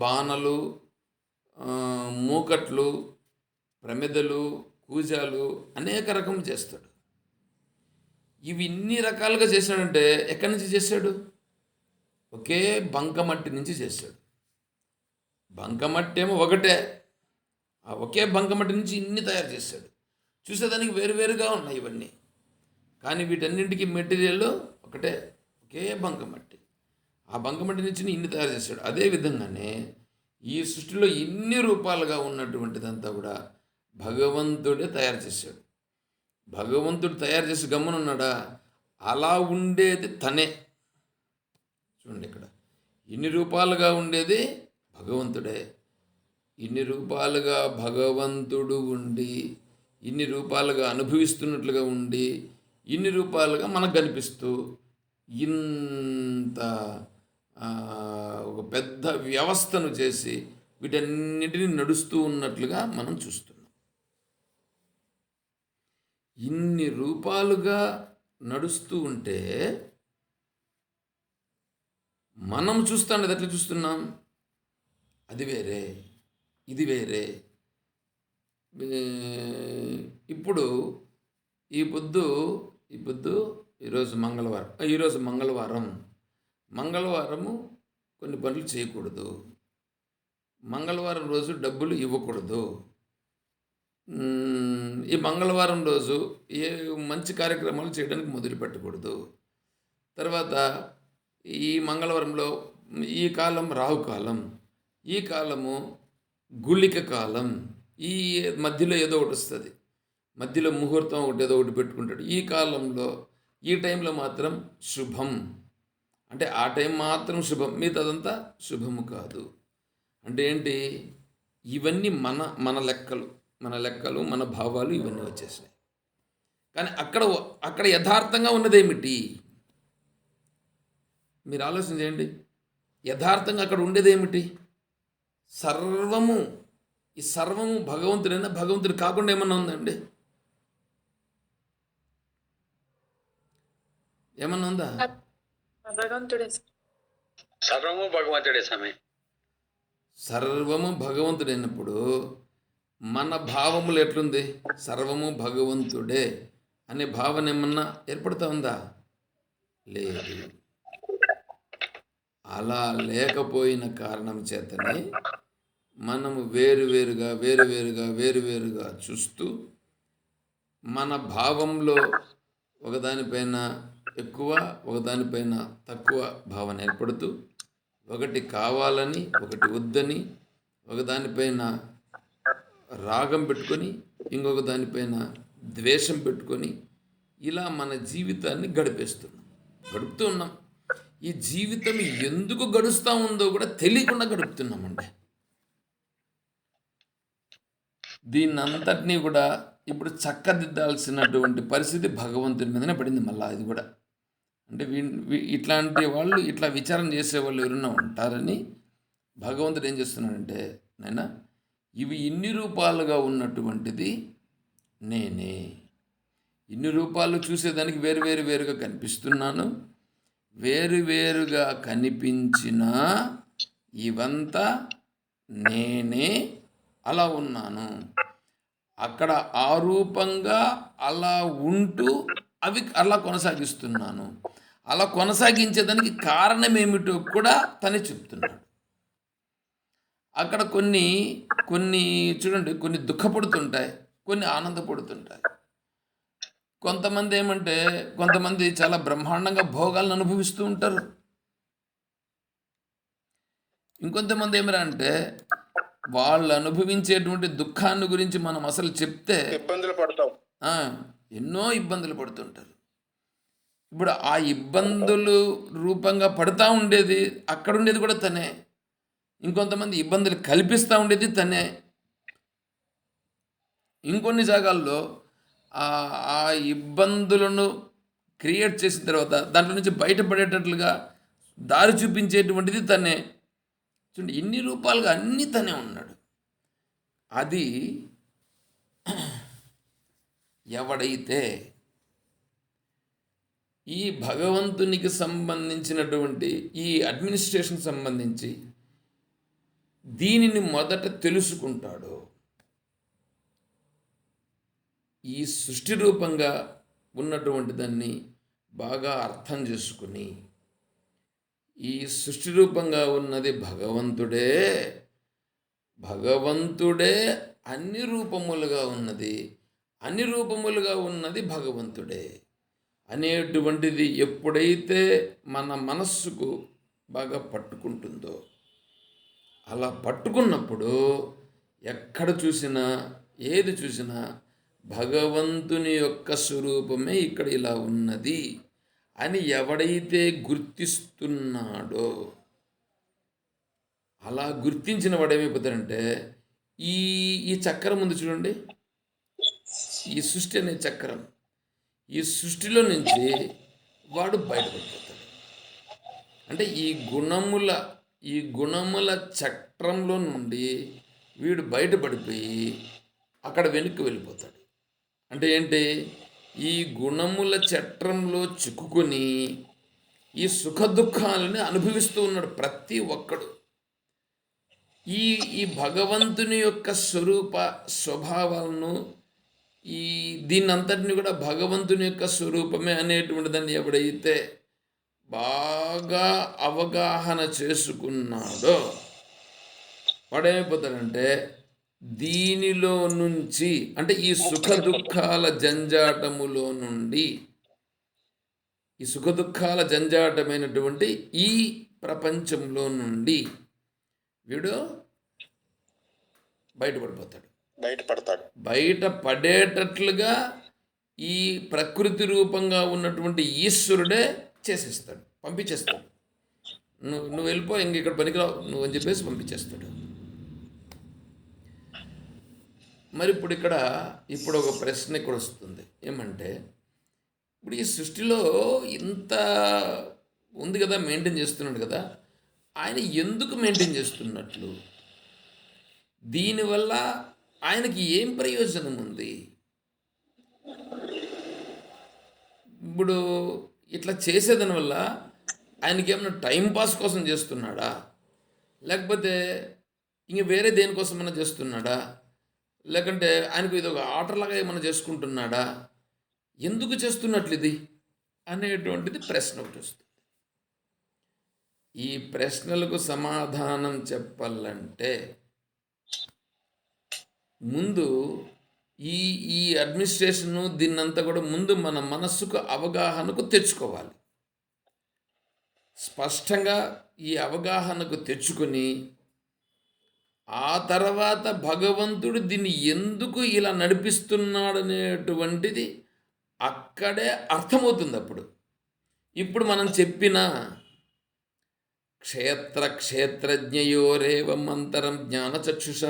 బాణలు, మూకట్లు, ప్రమిదలు, కూజాలు అనేక రకం చేస్తాడు. ఇవి ఇన్ని రకాలుగా చేశాడంటే ఎక్కడి నుంచి చేశాడు? ఒకే బంకమట్టి నుంచి చేశాడు. బంకమట్టి ఏమో ఒకటే, ఆ ఒకే బంకమట్టి నుంచి ఇన్ని తయారు చేశాడు. చూసేదానికి వేరువేరుగా ఉన్నాయి ఇవన్నీ, కానీ వీటన్నింటికి మెటీరియల్ ఒకటే, ఒకే బంకమట్టి. ఆ బంకమట్టి నుంచి ఇన్ని తయారు చేశాడు. అదే విధంగానే ఈ సృష్టిలో ఇన్ని రూపాలుగా ఉన్నటువంటిదంతా కూడా భగవంతుడే తయారు చేశాడు. భగవంతుడు తయారు చేసి గమ్మునున్నాడా? అలా ఉండేది తనే. చూడండి, ఇక్కడ ఇన్ని రూపాలుగా ఉండేది భగవంతుడే. ఇన్ని రూపాలుగా భగవంతుడు ఉండి, ఇన్ని రూపాలుగా అనుభవిస్తున్నట్లుగా ఉండి, ఇన్ని రూపాలుగా మనకు కనిపిస్తూ ఇంత ఒక పెద్ద వ్యవస్థను చేసి వీటన్నిటిని నడుస్తూ ఉన్నట్లుగా మనం చూస్తున్నాం. ఇన్ని రూపాలుగా నడుస్తూ ఉంటే మనం చూస్తాం, ఎట్లా చూస్తున్నాం? అది వేరే, ఇది వేరే. ఇప్పుడు ఈ పొద్దు ఈరోజు మంగళవారము కొన్ని పనులు చేయకూడదు. మంగళవారం రోజు డబ్బులు ఇవ్వకూడదు. ఈ మంగళవారం రోజు ఏ మంచి కార్యక్రమాలు చేయడానికి మొదలు పెట్టకూడదు. తర్వాత ఈ మంగళవారంలో ఈ కాలం రాహుకాలం, ఈ కాలము గుళిక కాలం, ఈ మధ్యలో ఏదో ఒకటి వస్తుంది, మధ్యలో ముహూర్తం ఒకటి ఏదో ఒకటి పెట్టుకుంటాడు. ఈ కాలంలో ఈ టైంలో మాత్రం శుభం, అంటే ఆ టైం మాత్రం శుభం, మిగతాదంతా శుభము కాదు. అంటే ఏంటి? ఇవన్నీ మన లెక్కలు, మన భావాలు ఇవన్నీ వచ్చేసినాయి. కానీ అక్కడ యథార్థంగా ఉన్నదేమిటి? మీరు ఆలోచన చేయండి. యథార్థంగా అక్కడ ఉండేదేమిటి? ఈ సర్వము భగవంతుడైనా భగవంతుడు కాకుండా ఏమన్నా ఉందండి? ఏమన్నా ఉందా? భగవంతుడే. సర్వము భగవంతుడే స్వామి. సర్వము భగవంతుడైనప్పుడు మన భావములు ఎట్లుంది? సర్వము భగవంతుడే అనే భావన ఏమన్నా ఏర్పడుతూ ఉందా? లేదు. అలా లేకపోయిన కారణం చేతనే మనము వేరువేరుగా చూస్తూ మన భావంలో ఒకదానిపైన ఎక్కువ, ఒకదానిపైన తక్కువ భావన ఏర్పడుతూ, ఒకటి కావాలని, ఒకటి వద్దని, ఒకదానిపైన రాగం పెట్టుకొని, ఇంకొక దానిపైన ద్వేషం పెట్టుకొని, ఇలా మన జీవితాన్ని గడుపుతూ ఉన్నాం. ఈ జీవితం ఎందుకు గడుస్తూ ఉందో కూడా తెలియకుండా గడుపుతున్నామండి. దీన్నంతటినీ కూడా ఇప్పుడు చక్కదిద్దాల్సినటువంటి పరిస్థితి భగవంతుని మీదనే పడింది. మళ్ళీ ఇది కూడా అంటే ఇట్లాంటి వాళ్ళు, ఇట్లా విచారం చేసేవాళ్ళు ఎవరైనా ఉంటారని భగవంతుడు ఏం చేస్తున్నాడంటే, నాయనా ఇవి ఇన్ని రూపాలుగా ఉన్నటువంటిది నేనే. ఇన్ని రూపాలు చూసేదానికి వేరుగా కనిపిస్తున్నాను. వేరుగా కనిపించినా ఇవంతా నేనే, అలా ఉన్నాను. అక్కడ ఆరూపంగా అలా ఉంటూ అవి అలా కొనసాగిస్తున్నాను. అలా కొనసాగించేదానికి కారణం ఏమిటో కూడా తనే చెప్తున్నాడు. అక్కడ కొన్ని చూడండి, కొన్ని దుఃఖపడుతుంటాయి, కొన్ని ఆనందపడుతుంటాయి. కొంతమంది చాలా బ్రహ్మాండంగా భోగాలను అనుభవిస్తూ ఉంటారు. ఇంకొంతమంది ఏమరా అంటే వాళ్ళు అనుభవించేటువంటి దుఃఖాన్ని గురించి మనం అసలు చెప్తే ఇబ్బందులు పడతాం, ఎన్నో ఇబ్బందులు పడుతుంటారు. ఇప్పుడు ఆ ఇబ్బందులు రూపంగా పడుతూ ఉండేది, అక్కడ ఉండేది కూడా తనే. ఇంకొంతమంది ఇబ్బందులు కల్పిస్తూ ఉండేది తనే. ఇంకొన్ని జాగాల్లో ఆ ఇబ్బందులను క్రియేట్ చేసిన తర్వాత దాంట్లో నుంచి బయటపడేటట్లుగా దారి చూపించేటువంటిది తనే. చూడండి, ఇన్ని రూపాలుగా అన్నీ తనే ఉన్నాడు. అది ఎవడైతే ఈ భగవంతునికి సంబంధించినటువంటి ఈ అడ్మినిస్ట్రేషన్ సంబంధించి దీనిని మొదట తెలుసుకుంటాడో, ఈ సృష్టి రూపంగా ఉన్నటువంటి దాన్ని బాగా అర్థం చేసుకుని, ఈ సృష్టి రూపంగా ఉన్నది భగవంతుడే, భగవంతుడే అన్ని రూపములుగా ఉన్నది, అన్ని రూపములుగా ఉన్నది భగవంతుడే అనేటువంటిది ఎప్పుడైతే మన మనస్సుకు బాగా పట్టుకుంటుందో, అలా పట్టుకున్నప్పుడు ఎక్కడ చూసినా ఏది చూసినా భగవంతుని యొక్క స్వరూపమే ఇక్కడ ఇలా ఉన్నది అని ఎవడైతే గుర్తిస్తున్నాడో, అలా గుర్తించిన వాడు ఏమైపోతాడంటే, ఈ ఈ చక్రం ఉంది చూడండి, ఈ సృష్టి అనే చక్రం, ఈ సృష్టిలో నుంచి వాడు బయటపడిపోతాడు. అంటే ఈ గుణముల చక్రంలో నుండి వీడు బయటపడిపోయి అక్కడ వెనక్కి వెళ్ళిపోతాడు. అంటే ఏంటి, ఈ గుణముల చట్రంలో చిక్కుకొని ఈ సుఖ దుఃఖాలని అనుభవిస్తూ ఉన్నాడు ప్రతి ఒక్కడు. ఈ ఈ భగవంతుని యొక్క స్వరూప స్వభావాలను, ఈ దీన్నంతటిని కూడా భగవంతుని యొక్క స్వరూపమే అనేటువంటి దాన్ని ఎవడైతే బాగా అవగాహన చేసుకున్నాడో వాడేమైపోతాడంటే, దీనిలో నుంచి అంటే ఈ సుఖ దుఃఖాల జంజాటములో నుండి, ఈ సుఖ దుఃఖాల జంజాటమైనటువంటి ఈ ప్రపంచంలో నుండి వీడు బయటపడిపోతాడు. బయటపడేటట్లుగా ఈ ప్రకృతి రూపంగా ఉన్నటువంటి ఈశ్వరుడే చేసేస్తాడు, పంపించేస్తాడు. నువ్వు వెళ్ళిపో, ఇంక ఇక్కడ పనికిరావు నువ్వు అని చెప్పేసి పంపించేస్తాడు. మరి ఇప్పుడు ఒక ప్రశ్న ఇక్కడ వస్తుంది. ఏమంటే, ఇప్పుడు ఈ సృష్టిలో ఇంత ఉంది కదా, మెయింటైన్ చేస్తున్నాడు కదా, ఆయన ఎందుకు మెయింటైన్ చేస్తున్నట్లు? దీనివల్ల ఆయనకి ఏం ప్రయోజనం ఉంది? ఇప్పుడు ఇట్లా చేసేదాని వల్ల ఆయనకి ఏమన్నా టైంపాస్ కోసం చేస్తున్నాడా, లేకపోతే ఇంక వేరే దేనికోసమైనా చేస్తున్నాడా, లేకంటే ఆయనకు ఇది ఒక ఆటలాగా ఏమైనా చేసుకుంటున్నాడా, ఎందుకు చేస్తున్నట్లు ఇది అనేటువంటిది ప్రశ్న ఒకటి వస్తుంది. ఈ ప్రశ్నలకు సమాధానం చెప్పాలంటే ముందు ఈ ఈ అడ్మినిస్ట్రేషను దీన్నంతా కూడా ముందు మన మనస్సుకు అవగాహనకు తెచ్చుకోవాలి. స్పష్టంగా ఈ అవగాహనకు తెచ్చుకొని ఆ తర్వాత భగవంతుడు దీన్ని ఎందుకు ఇలా నడిపిస్తున్నాడనేటువంటిది అక్కడే అర్థమవుతుంది. ఇప్పుడు మనం చెప్పిన క్షేత్రజ్ఞయోరేవం అంతరం జ్ఞానచక్షుష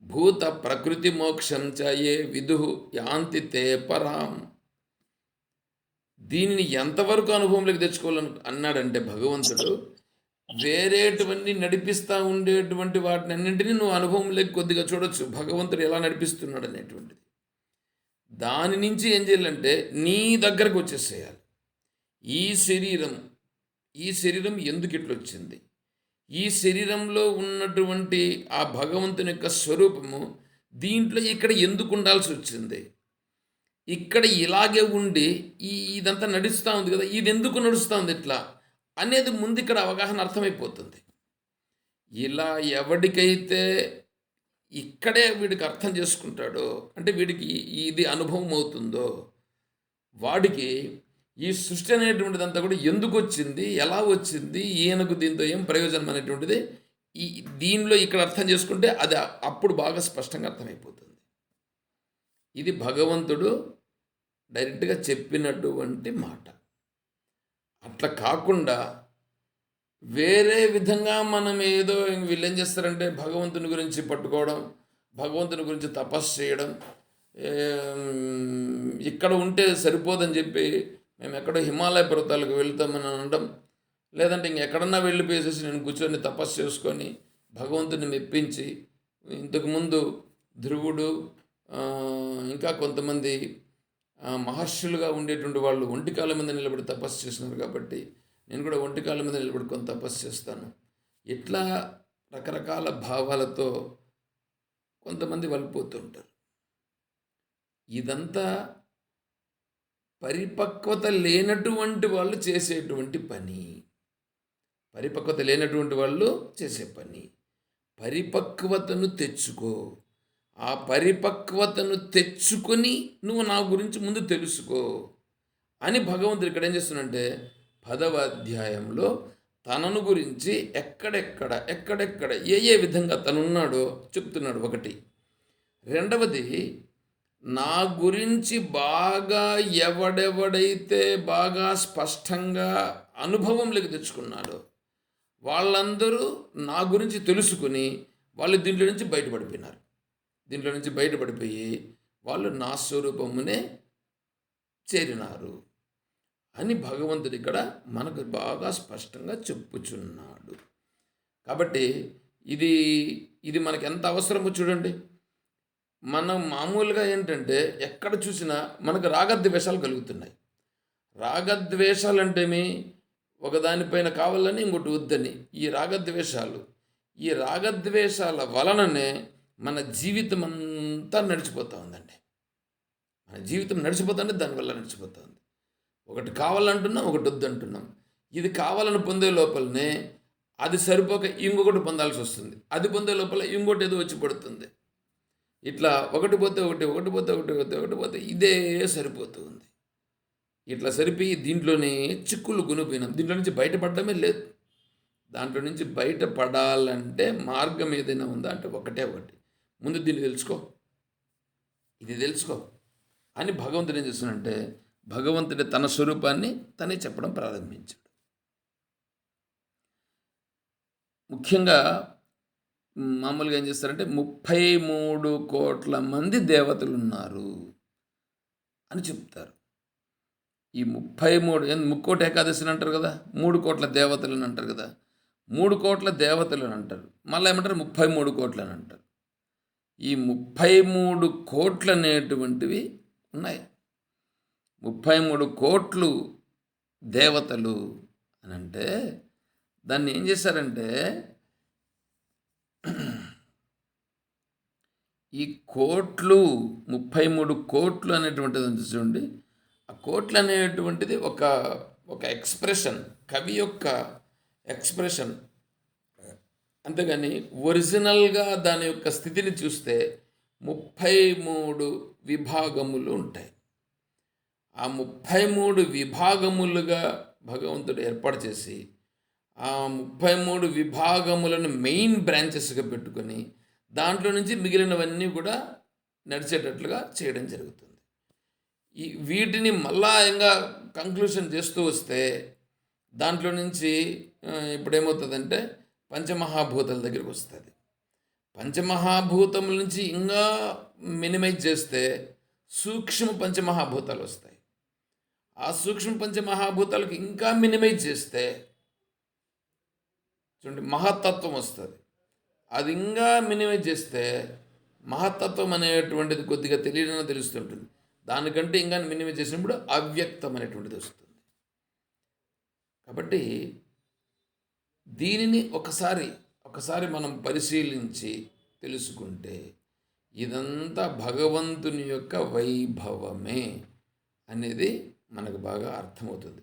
భూత ప్రకృతి మోక్షం చ ఏ విదుః యాంతి తే పరాం, దీనిని ఎంతవరకు అనుభవంలోకి తెచ్చుకోవాలని అన్నాడంటే భగవంతుడు, వేరేటువంటి నడిపిస్తూ ఉండేటువంటి వాటిని అన్నింటినీ నువ్వు అనుభవంలోకి కొద్దిగా చూడొచ్చు, భగవంతుడు ఎలా నడిపిస్తున్నాడు అనేటువంటిది. దాని నుంచి ఏం చేయాలంటే నీ దగ్గరకు వచ్చేసేయాలి. ఈ శరీరం ఎందుకు ఇట్లా వచ్చింది, ఈ శరీరంలో ఉన్నటువంటి ఆ భగవంతుని యొక్క స్వరూపము దీంట్లో ఇక్కడ ఎందుకు ఉండాల్సి వచ్చింది, ఇక్కడ ఇలాగే ఉండి ఇదంతా నడుస్తూ ఉంది కదా, ఇది ఎందుకు నడుస్తూ ఉంది ఇట్లా అనేది ముందు ఇక్కడ అవగాహన అర్థమైపోతుంది. ఇలా ఎవడికైతే ఇక్కడే వీడికి అర్థం చేసుకుంటాడో, అంటే వీడికి ఇది అనుభవం అవుతుందో, వాడికి ఈ సృష్టి అనేటువంటిదంతా కూడా ఎందుకు వచ్చింది, ఎలా వచ్చింది, ఈయనకు దీంతో ఏం ప్రయోజనం అనేటువంటిది దీనిలో ఇక్కడ అర్థం చేసుకుంటే అది అప్పుడు బాగా స్పష్టంగా అర్థమైపోతుంది. ఇది భగవంతుడు డైరెక్ట్గా చెప్పినటువంటి మాట. అట్లా కాకుండా వేరే విధంగా మనం ఏదో వీళ్ళు ఏం చేస్తారంటే భగవంతుని గురించి పట్టుకోవడం, భగవంతుని గురించి తపస్సు చేయడం, ఇక్కడ ఉంటే సరిపోదని చెప్పి మేము ఎక్కడో హిమాలయ పర్వతాలకు వెళ్తామని అనడం, లేదంటే ఇంకెక్కడన్నా వెళ్ళిపోయేసేసి నేను కూర్చొని తపస్సు చేసుకొని భగవంతుని మెప్పించి, ఇంతకుముందు ధ్రువుడు, ఆ, ఇంకా కొంతమంది మహర్షులుగా ఉండేటువంటి వాళ్ళు ఒంటికాల మీద నిలబడి తపస్సు చేసినారు కాబట్టి నేను కూడా ఒంటికాల మీద నిలబడి కొంత తపస్సు చేస్తాను. ఇట్లా రకరకాల భావాలతో కొంతమంది వెళ్ళిపోతూ ఉంటారు. ఇదంతా పరిపక్వత లేనటువంటి వాళ్ళు చేసేటువంటి పని. పరిపక్వత లేనటువంటి వాళ్ళు చేసే పని. పరిపక్వతను తెచ్చుకో. ఆ పరిపక్వతను తెచ్చుకొని నువ్వు నా గురించి ముందు తెలుసుకో అని భగవంతుడు ఇక్కడ ఏం చేస్తున్నాడంటే 10వ అధ్యాయంలో తనను గురించి ఎక్కడెక్కడ ఏ విధంగా తనున్నాడో చెప్తున్నాడు. ఒకటి. రెండవది, నా గురించి బాగా ఎవడెవడైతే బాగా స్పష్టంగా అనుభవంలోకి తెచ్చుకున్నాడో వాళ్ళందరూ నా గురించి తెలుసుకుని వాళ్ళు దీంట్లో నుంచి బయటపడిపోయినారు. దీంట్లో నుంచి బయటపడిపోయి వాళ్ళు నా స్వరూపమునే చేరినారు అని భగవంతుడు ఇక్కడ మనకు బాగా స్పష్టంగా చెప్పుచున్నాడు. కాబట్టి ఇది మనకు ఎంత అవసరమో చూడండి. మనం మామూలుగా ఏంటంటే ఎక్కడ చూసినా మనకు రాగద్వేషాలు కలుగుతున్నాయి. రాగద్వేషాలు అంటేమి, ఒకదానిపైన కావాలని ఇంకోటి వద్దని. ఈ రాగద్వేషాల వలననే మన జీవితం అంతా నడిచిపోతూ ఉందండి. మన జీవితం నడిచిపోతుంటే దానివల్ల నడిచిపోతుంది. ఒకటి కావాలంటున్నాం, ఒకటి వద్దంటున్నాం. ఇది కావాలని పొందే లోపలనే అది సరిపోక ఇంకొకటి పొందాల్సి వస్తుంది. అది పొందే లోపల ఇంకోటి ఏదో వచ్చి పడుతుంది. ఇట్లా ఒకటి పోతే ఇదే సరిపోతూ ఉంది. ఇట్లా సరిపోయి దీంట్లోనే చిక్కులు కొనిపోయినాం. దీంట్లో నుంచి బయటపడడమే లేదు. దాంట్లో నుంచి బయటపడాలంటే మార్గం ఏదైనా ఉందా అంటే ఒకటి. ముందు దీన్ని ఇది తెలుసుకో అని భగవంతుడు ఏం చేస్తున్నాడంటే భగవంతుడి తన స్వరూపాన్ని తనే చెప్పడం ప్రారంభించాడు. ముఖ్యంగా మామూలుగా ఏం చేస్తారంటే 33 కోట్ల మంది దేవతలు ఉన్నారు అని చెప్తారు. ఈ 33 ముక్కోటి ఏకాదశిని అంటారు కదా, 3 కోట్ల దేవతలు అని అంటారు కదా. 3 కోట్ల దేవతలు అని అంటారు. మళ్ళీ ఏమంటారు 33 కోట్లు అని అంటారు. ఈ 33 కోట్లు అనేటువంటివి ఉన్నాయి. 33 కోట్లు దేవతలు అని అంటే దాన్ని ఏం చేశారంటే ఈ కోట్లు 33 కోట్లు అనేటువంటిది చూడండి. ఆ కోట్లు అనేటువంటిది ఒక ఎక్స్ప్రెషన్, కవి యొక్క ఎక్స్ప్రెషన్. అంతేగాని ఒరిజినల్గా దాని యొక్క స్థితిని చూస్తే 33 విభాగములు ఉంటాయి. ఆ 33 విభాగములుగా భగవంతుడు ఏర్పాటు చేసి ఆ 33 విభాగములను మెయిన్ బ్రాంచెస్గా పెట్టుకొని దాంట్లో నుంచి మిగిలినవన్నీ కూడా నడిచేటట్లుగా చేయడం జరుగుతుంది. వీటిని మళ్ళా ఇంకా కంక్లూషన్ చేస్తూ వస్తే దాంట్లో నుంచి ఇప్పుడేమవుతుందంటే పంచమహాభూతాల దగ్గరికి వస్తుంది. పంచమహాభూతముల నుంచి ఇంకా మినిమైజ్ చేస్తే సూక్ష్మ పంచమహాభూతాలు వస్తాయి. ఆ సూక్ష్మ పంచమహాభూతాలకు ఇంకా మినిమైజ్ చేస్తే చూడండి మహత్తత్వం వస్తుంది. అది ఇంకా మినిమైజ్ చేస్తే మహత్తత్వం అనేటువంటిది కొద్దిగా తెలియడం తెలుస్తుంటుంది. దానికంటే ఇంకా మినిమైజ్ చేసినప్పుడు అవ్యక్తం అనేటువంటిది వస్తుంది. కాబట్టి దీనిని ఒకసారి మనం పరిశీలించి తెలుసుకుంటే ఇదంతా భగవంతుని యొక్క వైభవమే అనేది మనకు బాగా అర్థమవుతుంది.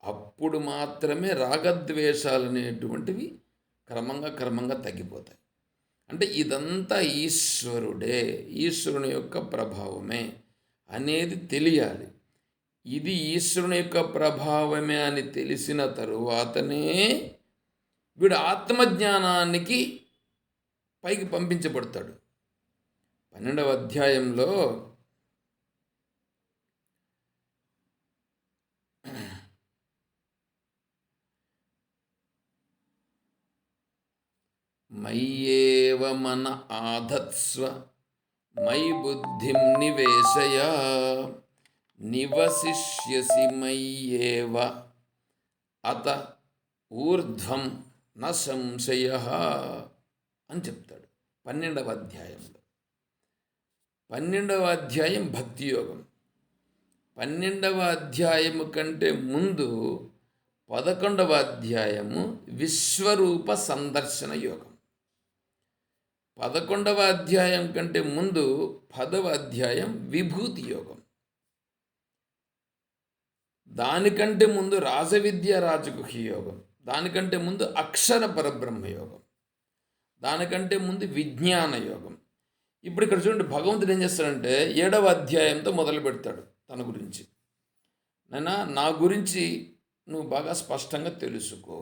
అప్పుడు మాత్రమే రాగద్వేషాలు అనేటువంటివి క్రమంగా తగ్గిపోతాయి. అంటే ఇదంతా ఈశ్వరుని యొక్క ప్రభావమే అనేది తెలియాలి. ఇది ఈశ్వరుని యొక్క ప్రభావమే అని తెలిసిన తరువాతనే వీడు ఆత్మజ్ఞానానికి పైకి పంపించబడతాడు. 12వ అధ్యాయంలో మయ్యేవ మన ఆధత్స్వ మయి బుద్ధిం నివేశయ నివసిష్యసి మయ్యేవ అత ఊర్ధ్వం న సంశయ అని చెప్తాడు 12వ అధ్యాయంలో. 12వ అధ్యాయం భక్తి యోగం. 12వ అధ్యాయము కంటే ముందు 11వ అధ్యాయము విశ్వరూప సందర్శన యోగం. 11వ అధ్యాయం కంటే ముందు 10వ అధ్యాయం విభూతి యోగం. దానికంటే ముందు రాజవిద్య రాజగుహ్య యోగం. దానికంటే ముందు అక్షర పరబ్రహ్మ యోగం. దానికంటే ముందు విజ్ఞాన యోగం. ఇప్పుడు ఇక్కడ చూడండి, భగవంతుడు ఏం చేస్తాడంటే 7వ అధ్యాయంతో మొదలు పెడతాడు తన గురించి. నాయనా, నా గురించి నువ్వు బాగా స్పష్టంగా తెలుసుకో,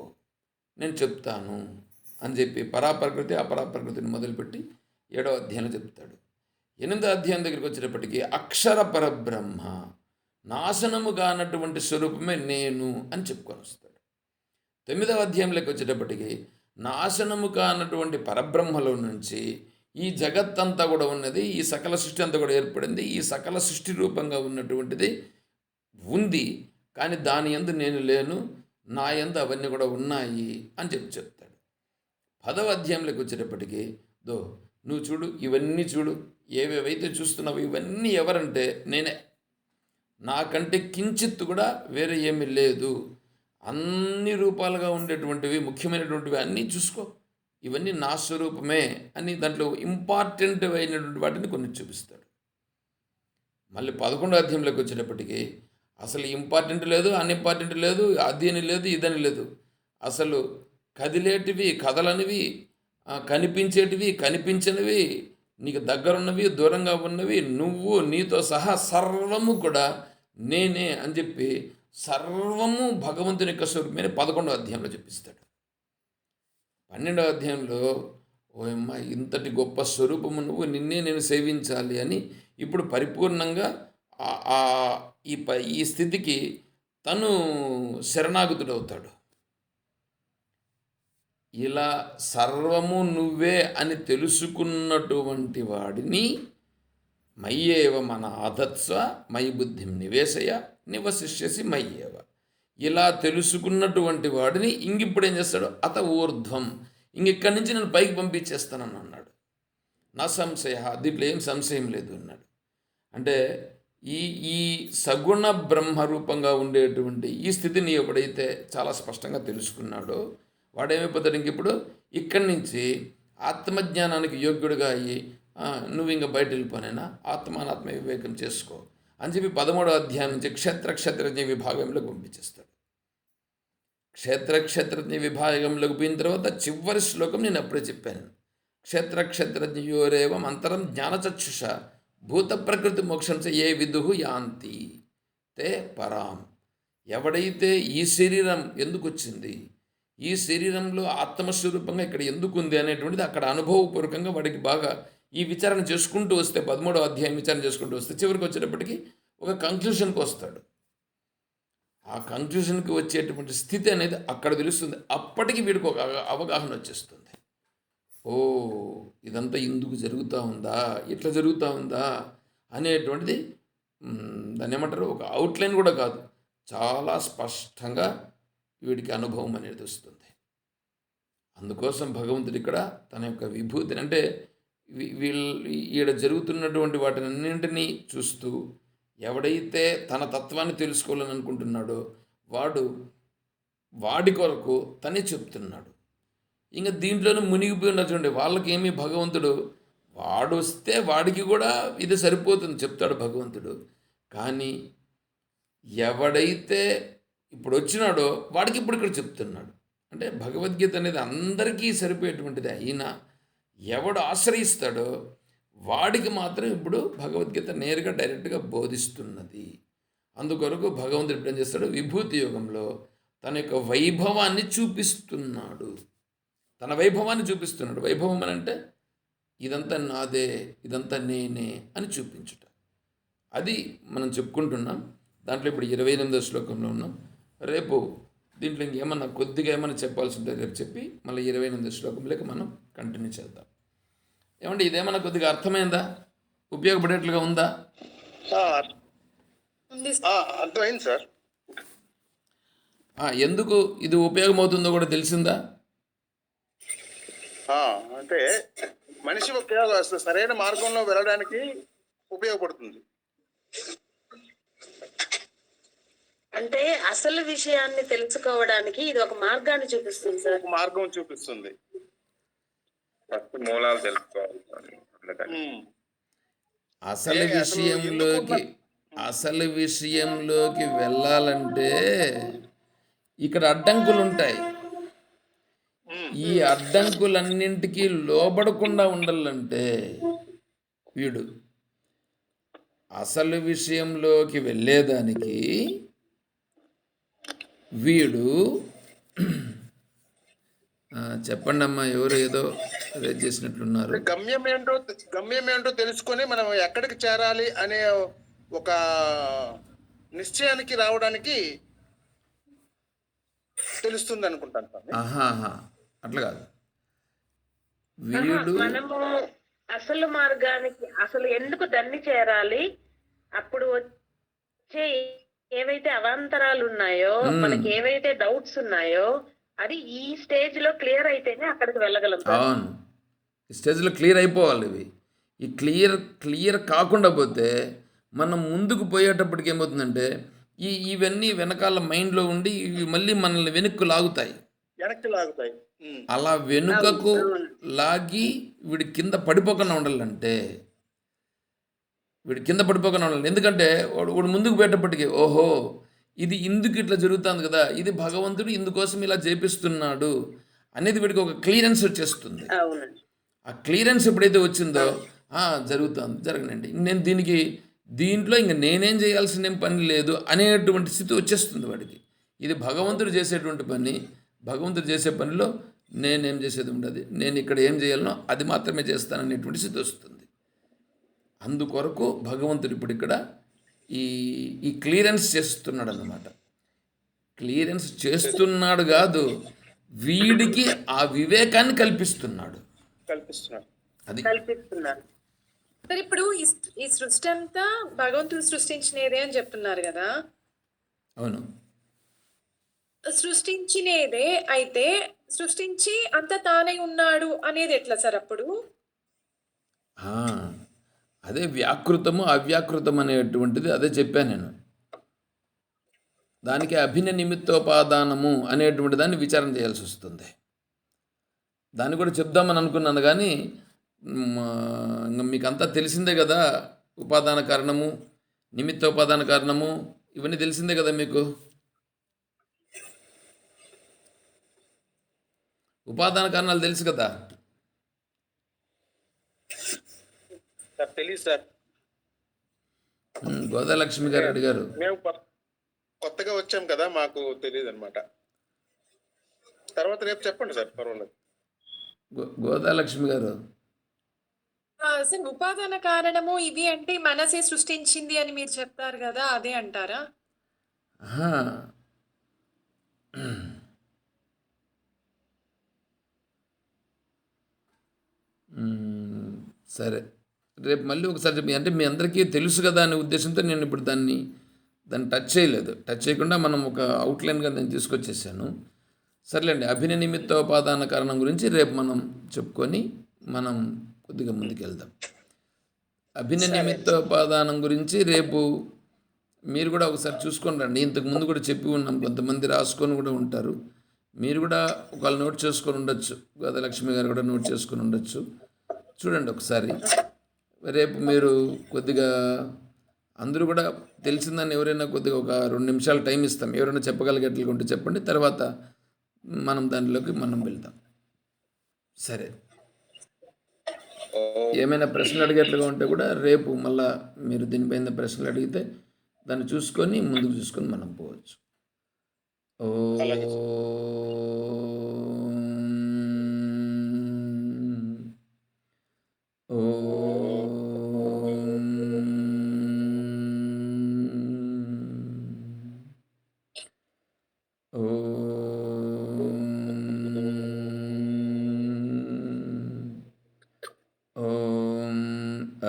నేను చెప్తాను అని చెప్పి పరాప్రకృతి అపరాప్రకృతిని మొదలుపెట్టి 7వ అధ్యాయంలో చెప్తాడు. 8వ అధ్యాయం దగ్గరికి వచ్చేటప్పటికి అక్షర పరబ్రహ్మ, నాశనము కానటువంటి స్వరూపమే నేను అని చెప్పుకొని వస్తాడు. 9వ అధ్యాయంలోకి వచ్చేటప్పటికి నాశనము కానటువంటి పరబ్రహ్మలో నుంచి ఈ జగత్తంతా కూడా ఉన్నది, ఈ సకల సృష్టి అంతా కూడా ఏర్పడింది, ఈ సకల సృష్టి రూపంగా ఉన్నటువంటిది ఉంది, కానీ దాని యందు నేను లేను, నా యందు అవన్నీ కూడా ఉన్నాయి అని చెప్తాడు. 10వ అధ్యాయంలోకి వచ్చేటప్పటికి నువ్వు చూడు, ఇవన్నీ చూడు, ఏవేవైతే చూస్తున్నావో ఇవన్నీ ఎవరంటే నేనే, నాకంటే కించిత్తు కూడా వేరే ఏమీ లేదు, అన్ని రూపాలుగా ఉండేటువంటివి ముఖ్యమైనటువంటివి అన్నీ చూసుకో, ఇవన్నీ నా స్వరూపమే అని దాంట్లో ఇంపార్టెంట్ అయినటువంటి వాటిని కొన్ని చూపిస్తాడు. మళ్ళీ 11వ అధ్యాయంలోకి వచ్చేటప్పటికి అసలు ఇంపార్టెంట్ లేదు, అన్ఇంపార్టెంట్ లేదు, అది అని లేదు, ఇదని లేదు, అసలు కదిలేటివి కదలనివి, కనిపించేటివి కనిపించనివి, నీకు దగ్గరున్నవి దూరంగా ఉన్నవి, నువ్వు నీతో సహా సర్వము కూడా నేనే అని చెప్పి సర్వము భగవంతుని యొక్క స్వరూపమని 11వ అధ్యాయంలో చెప్పిస్తాడు. 12వ అధ్యాయంలో ఓయమ్మ, ఇంతటి గొప్ప స్వరూపము నువ్వు, నిన్నే నేను సేవించాలి అని ఇప్పుడు పరిపూర్ణంగా ఈ స్థితికి తను శరణాగతుడవుతాడు. ఇలా సర్వము నువ్వే అని తెలుసుకున్నటువంటి వాడిని మయ్యేవ మన ఆధత్స్వ మయి బుద్ధిం నివేశయ నివశిష్యసి మయ్యేవ, ఇలా తెలుసుకున్నటువంటి వాడిని ఇంగిప్పుడు ఏం చేస్తాడు, అత ఊర్ధ్వం, ఇక్కడి నుంచి నేను పైకి పంపించేస్తానని అన్నాడు. నా సంశయ, దీంట్లో ఏం సంశయం లేదు అన్నాడు. అంటే ఈ సగుణ బ్రహ్మరూపంగా ఉండేటువంటి ఈ స్థితిని ఎప్పుడైతే చాలా స్పష్టంగా తెలుసుకున్నాడో వాడేమైపోతాడు, ఇంక ఇప్పుడు ఇక్కడి నుంచి ఆత్మజ్ఞానానికి యోగ్యుడిగా అయ్యి నువ్వు ఇంకా బయట వెళ్ళిపోనైనా ఆత్మానాత్మ వివేకం చేసుకో అని చెప్పి 13వ అధ్యాయం నుంచి క్షేత్రజ్ఞ విభాగంలోకి పంపించేస్తాడు. క్షేత్రజ్ఞ విభాగంలోకి పోయిన తర్వాత చివరి శ్లోకం నేను అప్పుడే చెప్పాను. క్షేత్రజ్ఞయోరేవం అంతరం జ్ఞానచక్షుష భూత ప్రకృతి మోక్షంస ఏ విదుహు యాంతి తే పరాం. ఎవడైతే ఈ శరీరం ఎందుకు వచ్చింది, ఈ శరీరంలో ఆత్మస్వరూపంగా ఇక్కడ ఎందుకు ఉంది అనేటువంటిది అక్కడ అనుభవపూర్వకంగా వాడికి బాగా ఈ విచారణ చేసుకుంటూ వస్తే 13వ అధ్యాయం విచారణ చేసుకుంటూ వస్తే చివరికి వచ్చేటప్పటికి ఒక కంక్లూషన్కి వస్తాడు. ఆ కంక్లూషన్కి వచ్చేటువంటి స్థితి అనేది అక్కడ తెలుస్తుంది. అప్పటికి వీడికి ఒక అవగాహన వచ్చేస్తుంది. ఓ, ఇదంతా ఇందుకు జరుగుతూ ఉందా, ఇట్లా జరుగుతూ ఉందా అనేటువంటిది దాన్ని ఏమంటారు, ఒక అవుట్లైన్ కూడా కాదు, చాలా స్పష్టంగా వీడికి అనుభవం అనేది వస్తుంది. అందుకోసం భగవంతుడు ఇక్కడ తన యొక్క విభూతిని, అంటే ఈడ జరుగుతున్నటువంటి వాటిని అన్నింటినీ చూస్తూ ఎవడైతే తన తత్వాన్ని తెలుసుకోవాలని అనుకుంటున్నాడో వాడి కొరకు తనే చెప్తున్నాడు. ఇంకా దీంట్లోనే మునిగిపోయిన చూడండి, వాళ్ళకి ఏమీ భగవంతుడు వాడు వస్తే వాడికి కూడా ఇది సరిపోతుంది చెప్తాడు భగవంతుడు. కానీ ఎవడైతే ఇప్పుడు వచ్చినాడో వాడికి ఇప్పుడు ఇక్కడ చెప్తున్నాడు. అంటే భగవద్గీత అనేది అందరికీ సరిపోయేటువంటిది అయినా ఎవడు ఆశ్రయిస్తాడో వాడికి మాత్రం ఇప్పుడు భగవద్గీత నేరుగా డైరెక్ట్గా బోధిస్తున్నది. అందుకొరకు భగవంతుడు ఇప్పుడు ఏం చేస్తాడు, విభూతి యోగంలో తన యొక్క వైభవాన్ని చూపిస్తున్నాడు. తన వైభవాన్ని చూపిస్తున్నాడు. వైభవం అని అంటే ఇదంతా నాదే, ఇదంతా నేనే అని చూపించుట. అది మనం చెప్పుకుంటున్నాం. దాంట్లో ఇప్పుడు 28వ శ్లోకంలో ఉన్నాం. రేపు దీంట్లో ఇంకేమన్నా కొద్దిగా ఏమన్నా చెప్పాల్సి ఉంటే రేపు చెప్పి మళ్ళీ 28వ శ్లోకంలోకి మనం కంటిన్యూ చేద్దాం. ఏమంటే ఇదేమన్నా కొద్దిగా అర్థమైందా, ఉపయోగపడేట్లుగా ఉందా? అర్థమైంది సార్. ఎందుకు ఇది ఉపయోగమవుతుందో కూడా తెలిసిందా? అంటే మనిషి సరైన మార్గంలో వెళ్ళడానికి ఉపయోగపడుతుంది. అంటే అసలు విషయాన్ని తెలుసుకోవడానికి ఇది ఒక మార్గాన్ని చూపిస్తుంది సార్. ఒక మార్గం చూపిస్తుంది. ఫస్ట్ మూలాలు తెలుసుకోవాలి. అందుకని అసలు విషయంలోకి వెళ్ళాలంటే ఇక్కడ అడ్డంకులు ఉంటాయి. ఈ అడ్డంకులన్నింటికి లోబడకుండా ఉండాలంటే వీడు అసలు విషయంలోకి వెళ్ళేదానికి వీడు చెప్పండి అమ్మా, ఎవరు ఏదో రేజ్ చేసినట్లున్నారు. గమ్యం ఏంటో తెలుసుకొని మనం ఎక్కడికి చేరాలి అనే ఒక నిశ్చయానికి రావడానికి తెలుస్తుంది అనుకుంటాను. అట్లా కాదు, వీడు మనము అసలు మార్గానికి అసలు ఎందుకు దాన్ని చేరాలి, అప్పుడు వచ్చే ఏవైతే అవాంతరాలు ఉన్నాయో, మనకి ఏవైతే డౌట్స్ ఉన్నాయో అది ఈ స్టేజ్ లో క్లియర్ అయితేనే అక్కడికి వెళ్ళగలం. అవును, ఈ స్టేజ్లో క్లియర్ అయిపోవాలి. ఇవి ఈ క్లియర్ కాకుండా పోతే మనం ముందుకు పోయేటప్పటికి ఏమవుతుందంటే ఇవన్నీ వెనకాల మైండ్లో ఉండి ఇవి మళ్ళీ మనల్ని వెనక్కు లాగుతాయి. అలా వెనుకకు లాగి వీడి కింద పడిపోకుండా ఉండాలంటే ఎందుకంటే వాడు ముందుకు పోయేటప్పటికి ఓహో ఇది ఇందుకు ఇట్లా జరుగుతుంది కదా, ఇది భగవంతుడు ఇందుకోసం ఇలా చేపిస్తున్నాడు అనేది వీడికి ఒక క్లియరెన్స్ వచ్చేస్తుంది. ఆ క్లియరెన్స్ ఎప్పుడైతే వచ్చిందో జరుగుతుంది, జరగనండి, నేను దీంట్లో ఇంక నేనేం చేయాల్సిన ఏం పని లేదు అనేటువంటి స్థితి వచ్చేస్తుంది వాడికి. ఇది భగవంతుడు చేసేటువంటి పని, భగవంతుడు చేసే పనిలో నేనేం చేసేది ఉండదు, నేను ఇక్కడ ఏం చేయాలనో అది మాత్రమే చేస్తాననేటువంటి స్థితి వస్తుంది. అందుకొరకు భగవంతుడు ఇప్పుడు ఇక్కడ ఈ క్లియరెన్స్ చేస్తున్నాడు అన్నమాట. క్లియరెన్స్ చేస్తున్నాడు కాదు, వీడికి ఆ వివేకాన్ని కల్పిస్తున్నాడు. అది సరే, ఇప్పుడు ఈ సృష్టి అంతా భగవంతుడు సృష్టించినదే అని చెప్తున్నారు కదా. అవును, సృష్టించినదే అయితే సృష్టించి అంత తానే ఉన్నాడు అనేది ఎట్లా సార్ అప్పుడు? అదే వ్యాకృతము అవ్యాకృతం అనేటువంటిది అదే చెప్పాను నేను. దానికి అభిన్న నిమిత్తోపాదానము అనేటువంటి దాన్ని విచారణ చేయాల్సి వస్తుంది. దాన్ని కూడా చెప్దామని అనుకున్నాను కానీ ఇంకా మీకు అంతా తెలిసిందే కదా, ఉపాదాన కారణము నిమిత్తోపాదాన కారణము ఇవన్నీ తెలిసిందే కదా మీకు. ఉపాదాన కారణాలు తెలుసు కదా. తెలియదు సార్. గోదాలక్ష్మి గారు అడిగారు. మేము కొత్తగా వచ్చాం కదా, మాకు తెలియదు అనమాట. తర్వాత రేపు చెప్పండి సార్, పర్వాలేదు. గోదాలక్ష్మి గారు, సార్ ఉపాదాన కారణము ఇవి అంటే మనసే సృష్టించింది అని మీరు చెప్తారు కదా, అదే అంటారా? సరే, రేపు మళ్ళీ ఒకసారి చెప్పి, అంటే మీ అందరికీ తెలుసు కదా అనే ఉద్దేశంతో నేను ఇప్పుడు దాన్ని టచ్ చేయలేదు. టచ్ చేయకుండా మనం ఒక అవుట్లైన్గా నేను తీసుకొచ్చేసాను. సర్లేండి, అభిన్న నిమిత్తోపాదాన కారణం గురించి రేపు మనం చెప్పుకొని మనం కొద్దిగా ముందుకెళ్దాం. అభిన్న నిమిత్తోపాదానం గురించి రేపు మీరు కూడా ఒకసారి చూసుకొని రండి. ఇంతకు ముందు కూడా చెప్పి ఉన్నాం, కొంతమంది రాసుకొని కూడా ఉంటారు. మీరు కూడా ఒకవేళ నోట్ చేసుకొని ఉండొచ్చు, గోదాలక్ష్మి గారు కూడా నోట్ చేసుకొని ఉండొచ్చు. చూడండి ఒకసారి. రేపు మీరు కొద్దిగా అందరూ కూడా తెలిసిందని ఎవరైనా కొద్దిగా ఒక 2 నిమిషాలు టైం ఇస్తాం, ఎవరైనా చెప్పగలిగేట్లుగా ఉంటే చెప్పండి, తర్వాత మనం దానిలోకి వెళ్దాం. సరే, ఏమైనా ప్రశ్నలు అడిగేట్లుగా ఉంటే కూడా రేపు మళ్ళా మీరు దీనిపైన ప్రశ్నలు అడిగితే దాన్ని చూసుకొని ముందుకు చూసుకొని మనం పోవచ్చు.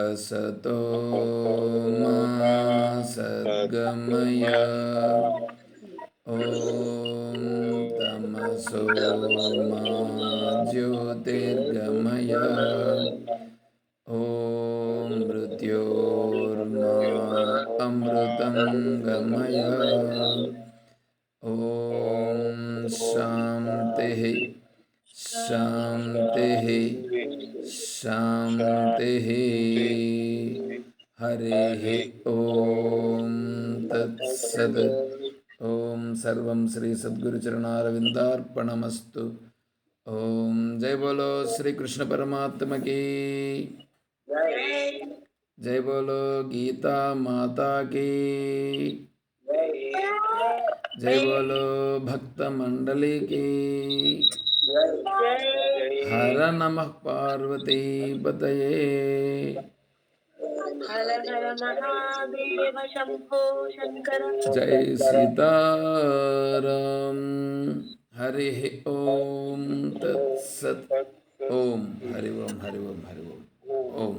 असतो मा सद्गमय। तमसो मा ज्योतिर्गमय ॐ मृत्योर्मा अमृतं गमय ॐ शान्तिः शान्तिः शान्तिः हरिः ॐ तत्सत् ॐ सर्वं श्री सद्गुरुचरणारविन्दार्पणमस्तु। ॐ जय बोलो श्री कृष्ण परमात्मा की जय बोलो गीता माता की जय बोलो भक्त मंडली की हर नमः पार्वती पतये हर हर महादेव शंभो शंकर। जय सीताराम हरि ओम तत्सत ओम हरि ओम हरि ओम हरि ओम ओम।